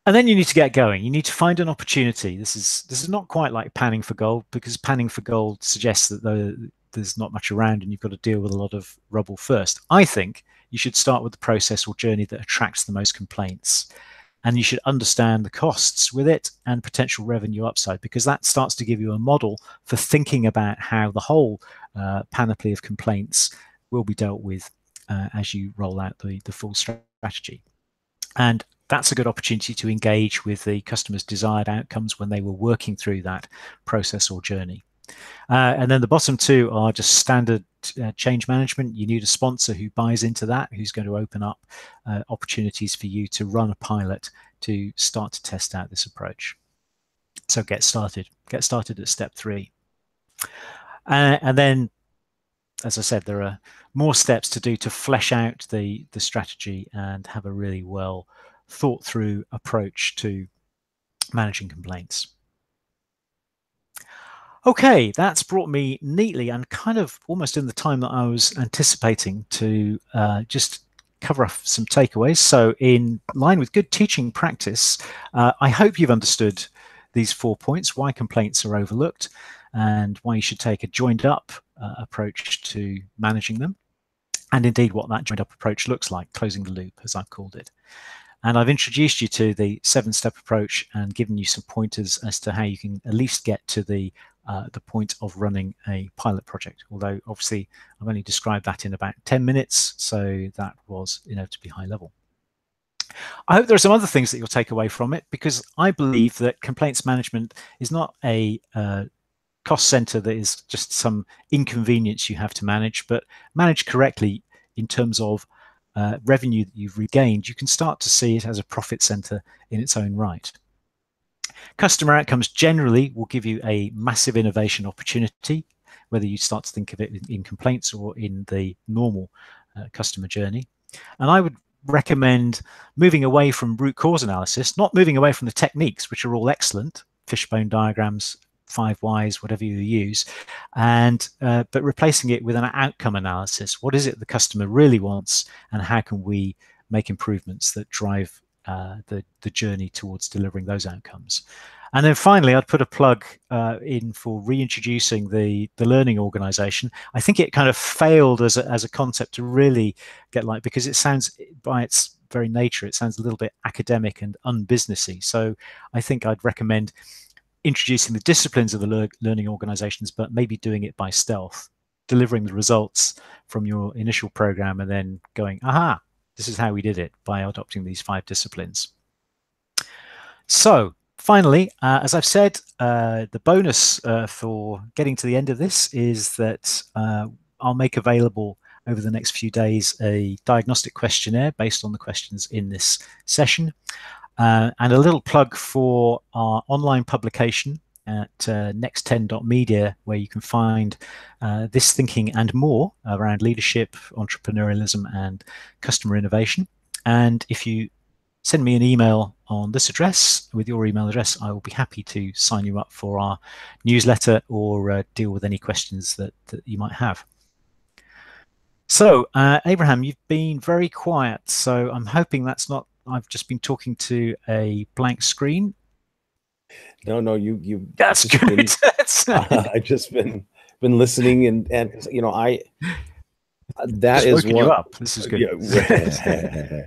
And then you need to get going. You need to find an opportunity. This is not quite like panning for gold, because panning for gold suggests that there's not much around and you've got to deal with a lot of rubble first. I think you should start with the process or journey that attracts the most complaints, and you should understand the costs with it and potential revenue upside, because that starts to give you a model for thinking about how the whole panoply of complaints will be dealt with as you roll out the full strategy. And that's a good opportunity to engage with the customer's desired outcomes when they were working through that process or journey. And then the bottom two are just standard change management. You need a sponsor who buys into that, who's going to open up opportunities for you to run a pilot to start to test out this approach. So get started. Get started at step 3. And then, as I said, there are more steps to do to flesh out the strategy and have a really well thought through approach to managing complaints. Okay, that's brought me neatly and kind of almost in the time that I was anticipating to just cover off some takeaways. So in line with good teaching practice, I hope you've understood these 4 points: why complaints are overlooked and why you should take a joined up approach to managing them, and indeed what that joined up approach looks like, closing the loop, as I've called it. And I've introduced you to the 7-step approach and given you some pointers as to how you can at least get to the point of running a pilot project. Although obviously I've only described that in about 10 minutes, so that was inevitably high level. I hope there are some other things that you'll take away from it, because I believe that complaints management is not a cost center that is just some inconvenience you have to manage, but managed correctly in terms of revenue that you've regained, you can start to see it as a profit center in its own right. Customer outcomes generally will give you a massive innovation opportunity, whether you start to think of it in complaints or in the normal customer journey. And I would recommend moving away from root cause analysis, not moving away from the techniques, which are all excellent, fishbone diagrams, 5 whys, whatever you use, and but replacing it with an outcome analysis. What is it the customer really wants, and how can we make improvements that drive the journey towards delivering those outcomes? And then finally, I'd put a plug in for reintroducing the learning organization. I think it kind of failed as a concept to really get like, because it sounds, by its very nature, it sounds a little bit academic and unbusinessy. So I think I'd recommend introducing the disciplines of the learning organizations, but maybe doing it by stealth, delivering the results from your initial program and then going, aha, this is how we did it, by adopting these 5 disciplines. So finally, as I've said, the bonus for getting to the end of this is that I'll make available over the next few days a diagnostic questionnaire based on the questions in this session. And a little plug for our online publication at next10.media, where you can find this thinking and more around leadership, entrepreneurialism, and customer innovation. And if you send me an email on this address with your email address, I will be happy to sign you up for our newsletter or deal with any questions that you might have. So, Abraham, you've been very quiet, so I'm hoping that's not, I've just been talking to a blank screen. No, you. That's good. I've just been listening, and you know, that just is what. You up. This is good. Yeah.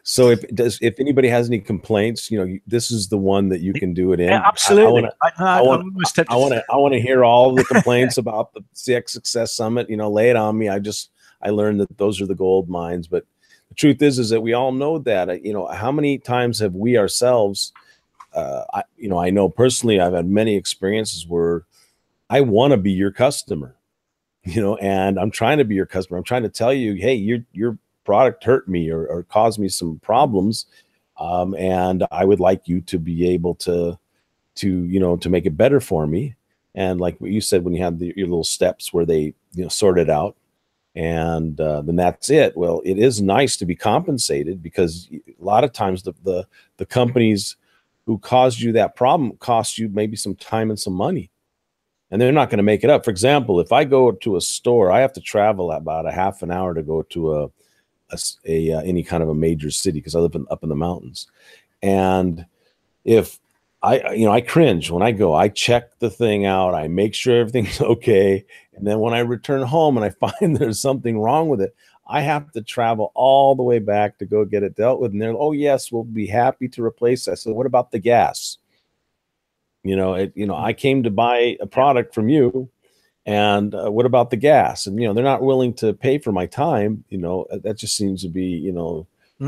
So if anybody has any complaints, you know, this is the one that you can do it in. Yeah, absolutely. I want to hear all the complaints about the CX Success Summit. You know, lay it on me. I learned that those are the gold mines, but the truth is that we all know that. You know, how many times have we ourselves? I know personally, I've had many experiences where I want to be your customer, you know, and I'm trying to be your customer. I'm trying to tell you, hey, your product hurt me or caused me some problems, and I would like you to be able to make it better for me. And like what you said, when you have your little steps where they sort it out, and then that's it. Well, it is nice to be compensated, because a lot of times the companies who caused you that problem cost you maybe some time and some money, and they're not going to make it up. For example, if I go to a store, I have to travel about a half an hour to go to any kind of a major city, because I live up in the mountains. And if I cringe when I go, I check the thing out, I make sure everything's okay. And then when I return home and I find there's something wrong with it, I have to travel all the way back to go get it dealt with. And they're, oh yes, we'll be happy to replace that. So what about the gas? I came to buy a product from you, and what about the gas? And they're not willing to pay for my time. That just seems to be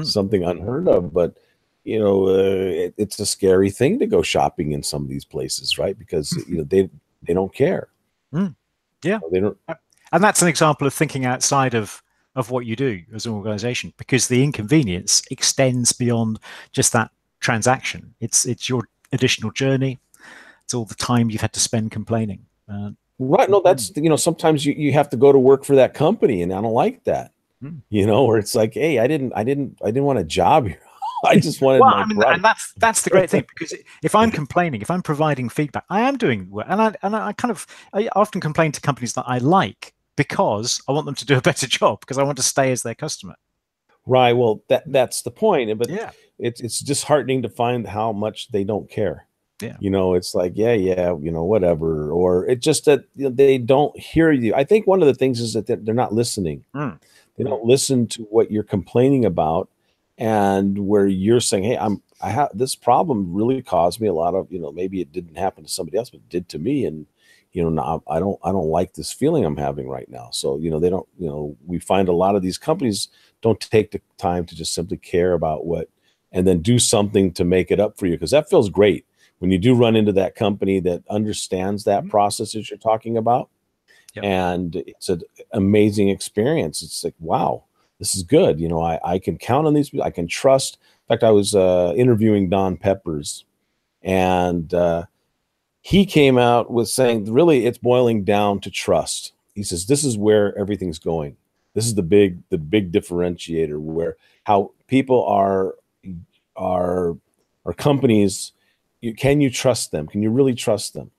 something unheard of. But it's a scary thing to go shopping in some of these places, right? Because they don't care. Yeah, they don't. And that's an example of thinking outside of what you do as an organization, because the inconvenience extends beyond just that transaction. It's your additional journey. It's all the time you've had to spend complaining. Right. No, that's, sometimes you have to go to work for that company, and I don't like that, or it's like, hey, I didn't want a job here. I just wanted my and that's the great thing, because if I'm complaining, if I'm providing feedback, I am doing well. And I often complain to companies that I like because I want them to do a better job, because I want to stay as their customer. Right. Well, that's the point. But yeah, it's disheartening to find how much they don't care. Yeah. It's like, yeah, whatever. Or it's just that they don't hear you. I think one of the things is that they're not listening. They don't listen to what you're complaining about, and where you're saying, hey, I have this problem really caused me a lot of, maybe it didn't happen to somebody else, but it did to me. And, now I don't like this feeling I'm having right now. So, they don't, we find a lot of these companies don't take the time to just simply care about and then do something to make it up for you. Because that feels great when you do run into that company that understands that process that you're talking about. Yep. And it's an amazing experience. It's like, wow, this is good. I can count on these people. I can trust. In fact, I was interviewing Don Peppers, and he came out with saying, really, it's boiling down to trust. He says, this is where everything's going. This is the big differentiator, where how people are companies. Can you trust them? Can you really trust them?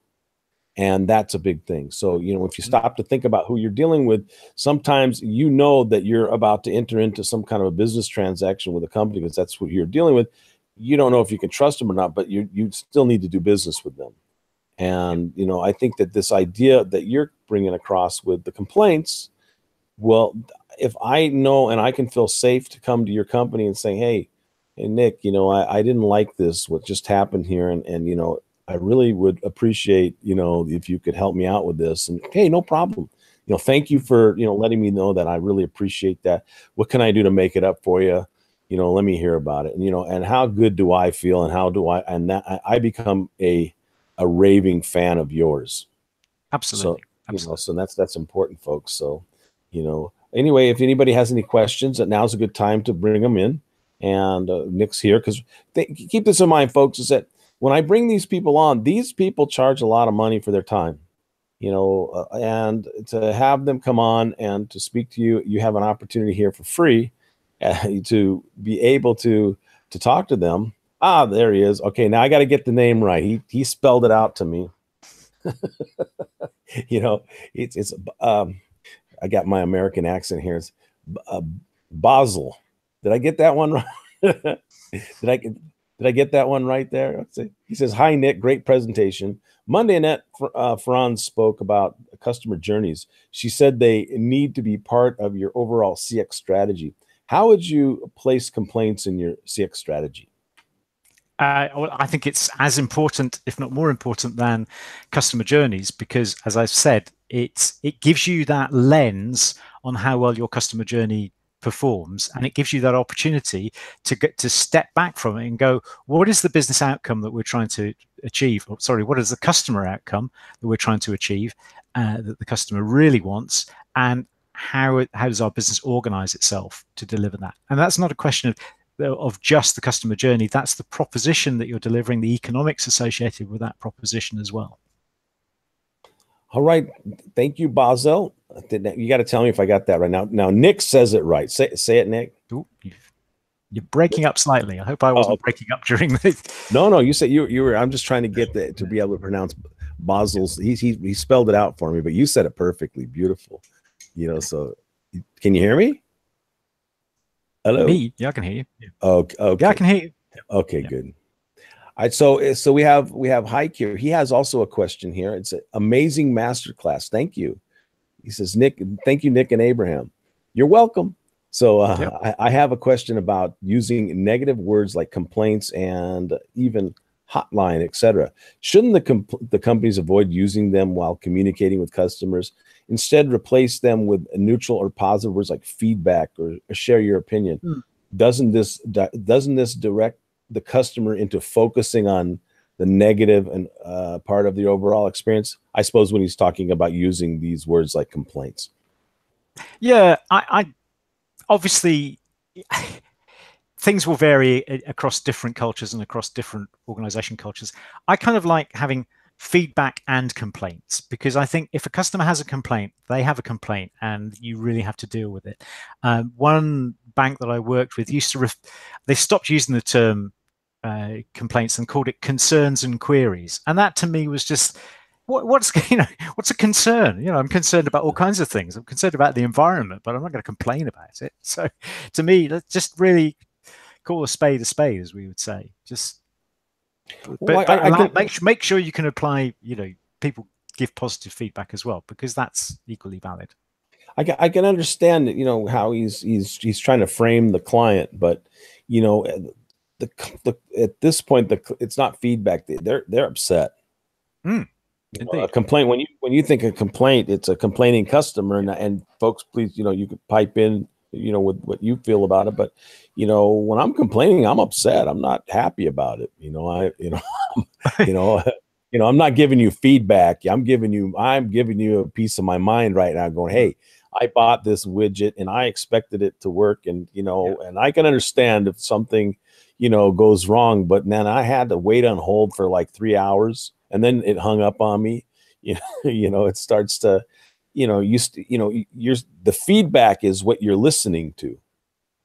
And that's a big thing. So, if you stop to think about who you're dealing with, sometimes that you're about to enter into some kind of a business transaction with a company, because that's what you're dealing with. You don't know if you can trust them or not, but you still need to do business with them. And, I think that this idea that you're bringing across with the complaints, well, if I know and I can feel safe to come to your company and say, hey, Nick, I didn't like this, what just happened here. And I really would appreciate, if you could help me out with this. And hey, no problem. Thank you for, letting me know that. I really appreciate that. What can I do to make it up for you? Let me hear about it. And, and how good do I feel, and how do I become a raving fan of yours. Absolutely. So that's important, folks. So, anyway, if anybody has any questions, now's a good time to bring them in. And Nick's here, because keep this in mind, folks, is that when I bring these people on, these people charge a lot of money for their time, and to have them come on and to speak to you, you have an opportunity here for free to be able to talk to them. There he is. Okay, now I got to get the name right. He spelled it out to me. It's I got my American accent here. It's Basel. Did I get that one right? Did I get that one right there? He says, hi, Nick. Great presentation. Monday, Annette Franz spoke about customer journeys. She said they need to be part of your overall CX strategy. How would you place complaints in your CX strategy? I think it's as important, if not more important, than customer journeys, because, as I've said, it gives you that lens on how well your customer journey performs, and it gives you that opportunity to get to step back from it and go, what is the business outcome that we're trying to achieve? Or, sorry, what is the customer outcome that we're trying to achieve, that the customer really wants, and how does our business organize itself to deliver that? And that's not a question of just the customer journey. That's the proposition that you're delivering, the economics associated with that proposition as well. All right. Thank you, Basel. You got to tell me if I got that right. Now Nick says it right. Say it, Nick. Ooh, you're breaking up slightly. I hope I wasn't breaking up during this. No, you said you were. I'm just trying to get to be able to pronounce Basel's. He spelled it out for me, but you said it perfectly. Beautiful. So can you hear me? Hello? Me? Yeah, I can hear you. Yeah. Okay. Yeah, I can hear you. Okay, yeah. Good. All right, so we have Hike here. He has also a question here. It's an amazing masterclass. Thank you. He says, Nick, thank you, Nick and Abraham. You're welcome. So I have a question about using negative words like complaints and even hotline, etc. Shouldn't the companies avoid using them while communicating with customers? Instead, replace them with neutral or positive words like feedback or share your opinion. doesn't this direct the customer into focusing on the negative and part of the overall experience? I suppose when he's talking about using these words like complaints. Yeah, I obviously things will vary across different cultures and across different organization cultures. I kind of like having feedback and complaints, because I think if a customer has a complaint, they have a complaint and you really have to deal with it. One bank that I worked with used to, they stopped using the term complaints and called it concerns and queries. And that to me was just, what's what's a concern? I'm concerned about all kinds of things. I'm concerned about the environment, but I'm not going to complain about it. So to me, let's just really call a spade, as we would say. Just, make sure you can apply. People give positive feedback as well, because that's equally valid. I can understand how he's trying to frame the client, but at this point, it's not feedback. They're upset. A complaint, when you think a complaint, it's a complaining customer, and folks, please, you could pipe in, with what you feel about it. But when I'm complaining, I'm upset. I'm not happy about it. I'm not giving you feedback. I'm giving you a piece of my mind right now, going, hey, I bought this widget and I expected it to work, and and I can understand if something goes wrong, but then I had to wait on hold for like 3 hours, and then it hung up on me. It starts to, the feedback is what you're listening to.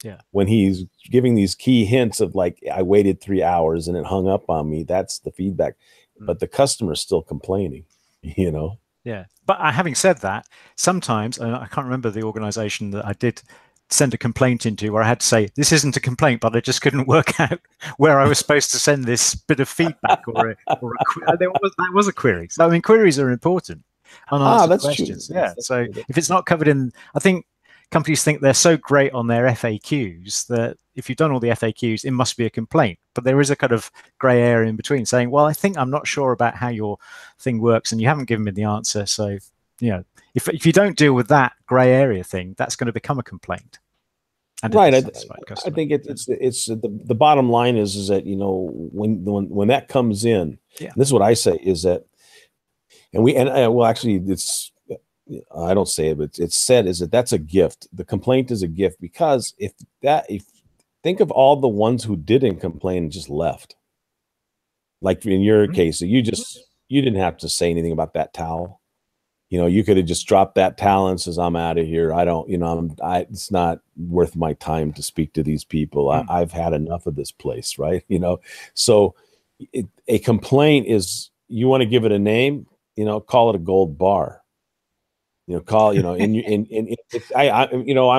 Yeah. When he's giving these key hints of like, I waited 3 hours and it hung up on me, that's the feedback. But the customer's still complaining, Yeah. But having said that, sometimes, I can't remember the organization that I did send a complaint into, where I had to say, this isn't a complaint, but I just couldn't work out where I was supposed to send this bit of feedback that was a query. So, I mean, queries are important. Unanswered questions. True. Yeah. So if it's not covered in, I think companies think they're so great on their FAQs that if you've done all the FAQs, it must be a complaint. But there is a kind of gray area in between, saying, well, I think I'm not sure about how your thing works, and you haven't given me the answer. So, if you don't deal with that gray area thing, that's going to become a complaint. Right. I think it's the bottom line is that, when that comes in, this is what I say is that, well, actually, it's, I don't say it, but it's said, is that that's a gift. The complaint is a gift, because if think of all the ones who didn't complain and just left, like in your case, you didn't have to say anything about that towel. You could have just dropped that towel and says, I'm out of here. I don't, it's not worth my time to speak to these people. I've had enough of this place. Right. So a complaint is, you want to give it a name, call it a gold bar. I'm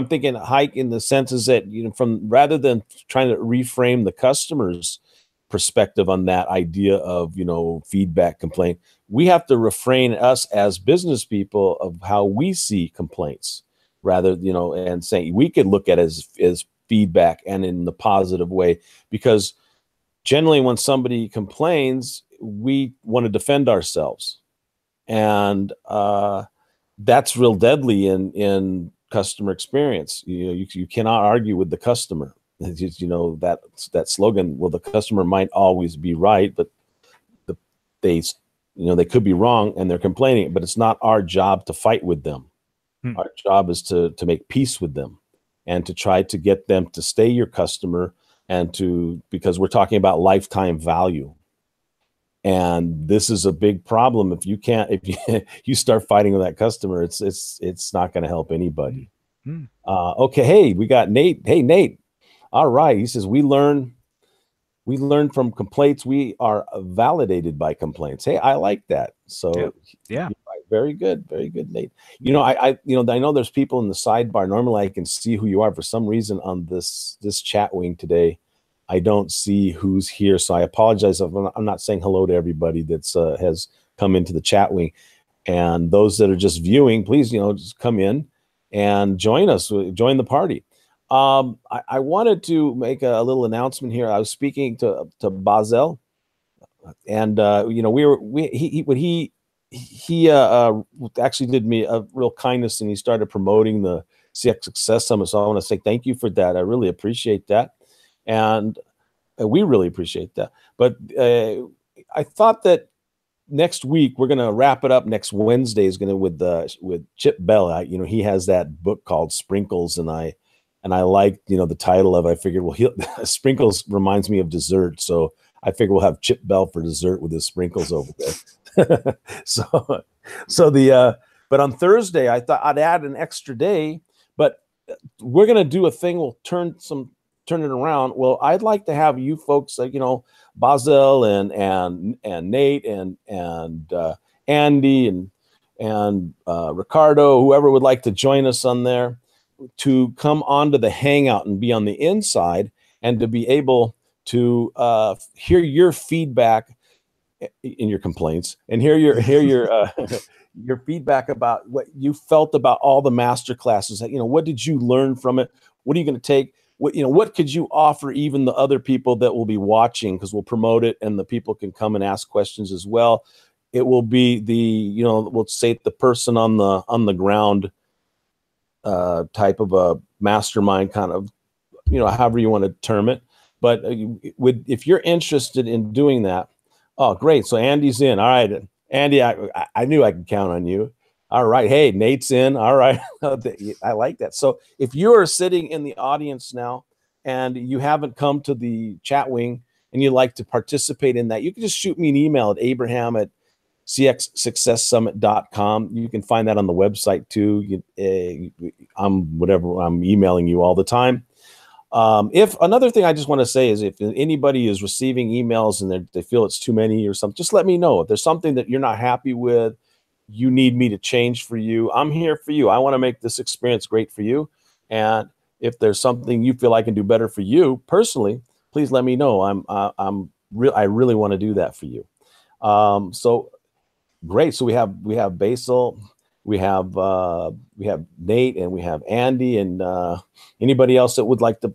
thinking hike in the sense is that, from rather than trying to reframe the customer's perspective on that idea of, feedback, complaint, we have to refrain, us as business people, of how we see complaints, rather, and saying we could look at it as feedback, and in the positive way, because generally when somebody complains, we want to defend ourselves, and that's real deadly in customer experience. You cannot argue with the customer. It's just, that slogan, well, the customer might always be right, but they could be wrong and they're complaining, but it's not our job to fight with them. Our job is to make peace with them, and to try to get them to stay your customer, because we're talking about lifetime value. And this is a big problem. If you start fighting with that customer, it's not going to help anybody. Okay. Hey, we got Nate. Hey, Nate. All right. He says, we learn from complaints. We are validated by complaints. Hey, I like that. So yeah. Very good. Very good, Nate. I know there's people in the sidebar. Normally I can see who you are. For some reason on this chat wing today, I don't see who's here. So I apologize if I'm not saying hello to everybody that's has come into the chat wing. And those that are just viewing, please, just come in and join us, join the party. I wanted to make a little announcement here. I was speaking to Basel, and he actually did me a real kindness, and he started promoting the CX Success Summit. So I want to say thank you for that. I really appreciate that. And we really appreciate that. But I thought that next week we're going to wrap it up. Next Wednesday is going to with Chip Bell. He has that book called Sprinkles, and I like the title of it. I figured, well, Sprinkles reminds me of dessert, so I figured we'll have Chip Bell for dessert with his sprinkles over there. But on Thursday I thought I'd add an extra day, but we're going to do a thing. We'll turn it around. Well, I'd like to have you folks, like, Basil and Nate and Andy and Ricardo, whoever would like to join us on there, to come onto the Hangout and be on the inside and to be able to hear your feedback in your complaints and hear your your feedback about what you felt about all the master classes. What did you learn from it? What are you going to take? What could you offer even the other people that will be watching? Because we'll promote it and the people can come and ask questions as well. It will be we'll say the person on the ground type of a mastermind, kind of, however you want to term it. But if you're interested in doing that, oh, great. So Andy's in. All right, Andy, I knew I could count on you. All right. Hey, Nate's in. All right. I like that. So if you are sitting in the audience now and you haven't come to the chat wing and you'd like to participate in that, you can just shoot me an email at abraham@cxsuccesssummit.com. You can find that on the website too. I'm emailing you all the time. If another thing I just want to say is, if anybody is receiving emails and they feel it's too many or something, just let me know. If there's something that you're not happy with, you need me to change for you, I'm here for you. I want to make this experience great for you. And if there's something you feel I can do better for you personally, please let me know. I really want to do that for you. So great. So we have Basil, we have Nate, and we have Andy, and anybody else that would like to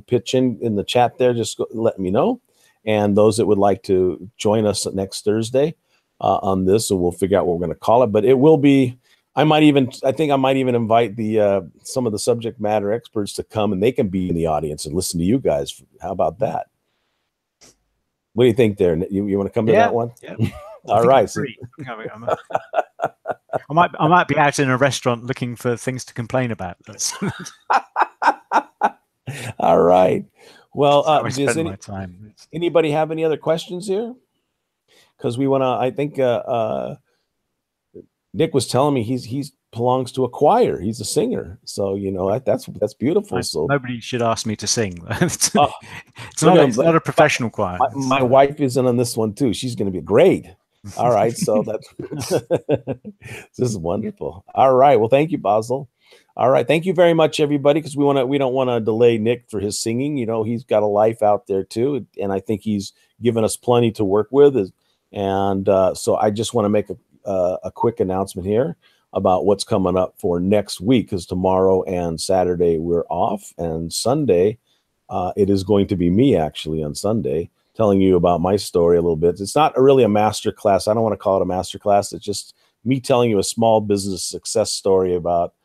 pitch in the chat there, just let me know. And those that would like to join us next Thursday on this, so we'll figure out what we're going to call it. But it will be, I think I might even invite some of the subject matter experts to come, and they can be in the audience and listen to you guys. How about that? What do you think there? You want to come to that one? Yeah. All right. I might be out in a restaurant looking for things to complain about. All right. Well, does my time. Anybody have any other questions here? Because we want to. I think Nick was telling me he belongs to a choir. He's a singer, so that's beautiful. So nobody should ask me to sing. It's not a professional choir. My wife is in on this one too. She's going to be great. All right, so this is wonderful. All right, well, thank you, Basil. All right, thank you very much, everybody, because we don't want to delay Nick for his singing. He's got a life out there too, and I think he's given us plenty to work with. And so I just want to make a quick announcement here about what's coming up for next week, because tomorrow and Saturday we're off, and Sunday it is going to be me actually on Sunday, telling you about my story a little bit. It's not really a master class. I don't want to call it a master class. It's just me telling you a small business success story about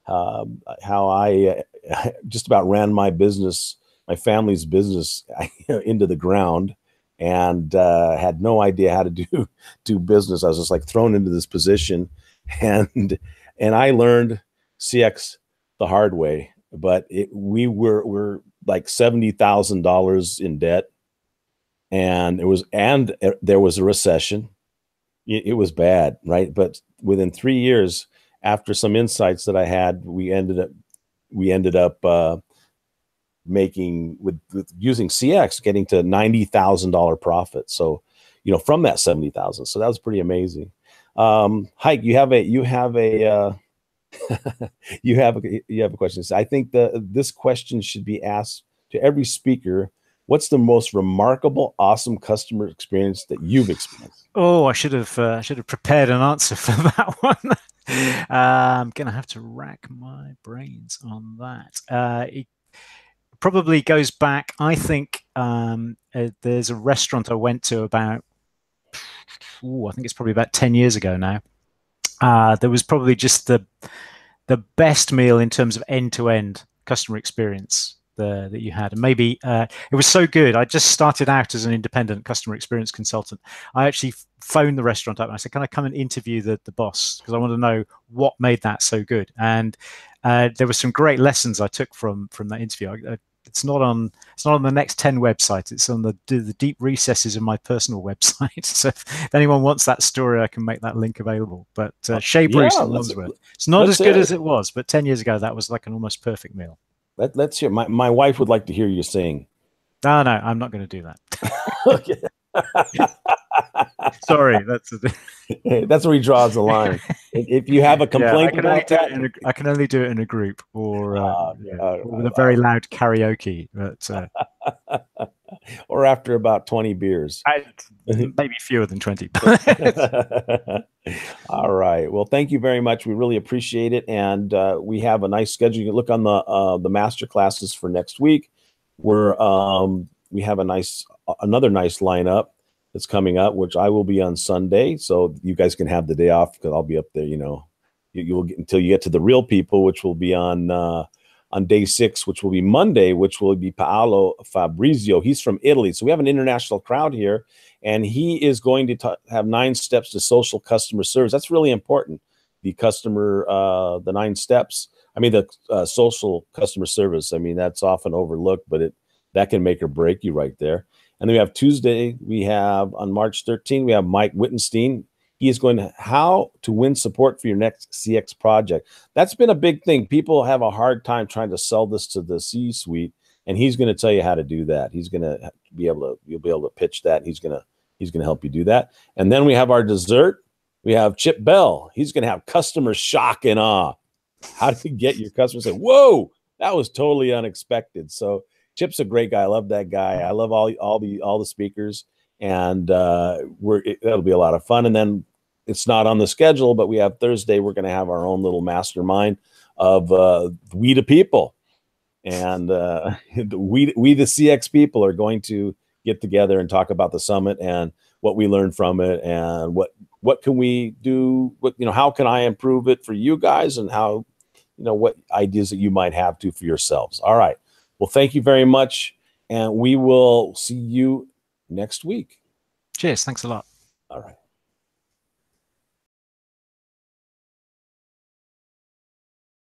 how I just about ran my business, my family's business, into the ground, and had no idea how to do business. I was just like thrown into this position, and I learned CX the hard way. But we were like $70,000 in debt. And there was a recession. It was bad, right? But within 3 years, after some insights that I had, we ended up making with using CX, getting to $90,000 profit. So, from that 70,000. So that was pretty amazing. Hike, you have a question. So I think this question should be asked to every speaker. What's the most remarkable, awesome customer experience that you've experienced? Oh, I should have prepared an answer for that one. I'm gonna have to rack my brains on that. It probably goes back. I think there's a restaurant I went to about, I think it's probably about 10 years ago now. There was probably just the the best meal in terms of end-to-end customer experience that you had? And maybe it was so good. I just started out as an independent customer experience consultant. I actually phoned the restaurant up and I said, "Can I come and interview the boss? Because I want to know what made that so good." And there were some great lessons I took from that interview. It's not on the Next 10 website. It's on the deep recesses of my personal website. So if anyone wants that story, I can make that link available. But Shea Bruce in Wandsworth. It's not as good as it was, but 10 years ago, that was like an almost perfect meal. Let's hear. My wife would like to hear you sing. No, I'm not going to do that. Okay. Sorry, that's where he draws the line. If you have a complaint about that, I can only do it in a group or with a very loud karaoke. But or after about 20 beers, maybe fewer than 20. All right. Well, thank you very much. We really appreciate it, and we have a nice schedule. You can look on the master classes for next week. We have another nice lineup that's coming up, which I will be on Sunday, so you guys can have the day off because I'll be up there. You will get until you get to the real people, which will be on day 6, which will be Monday, which will be Paolo Fabrizio. He's from Italy, so we have an international crowd here, and he is going to have 9 steps to social customer service. That's really important. The 9 steps. I mean, the social customer service. I mean, that's often overlooked, but that can make or break you right there. And then we have Tuesday, on March 13, we have Mike Wittenstein. He is going to how to win support for your next CX project. That's been a big thing. People have a hard time trying to sell this to the C-suite, and he's going to tell you how to do that. You'll be able to pitch that. He's going to help you do that. And then we have our dessert. We have Chip Bell. He's going to have customer shock and awe. How do you get your customers to say, "Whoa, that was totally unexpected"? So Chip's a great guy. I love that guy. I love all the speakers, and that'll be a lot of fun. And then it's not on the schedule, but we have Thursday. We're going to have our own little mastermind of we the people, and we the CX people are going to get together and talk about the summit and what we learned from it, and what can we do? How can I improve it for you guys, and how what ideas that you might have for yourselves. All right. Well, thank you very much, and we will see you next week. Cheers. Thanks a lot. All right.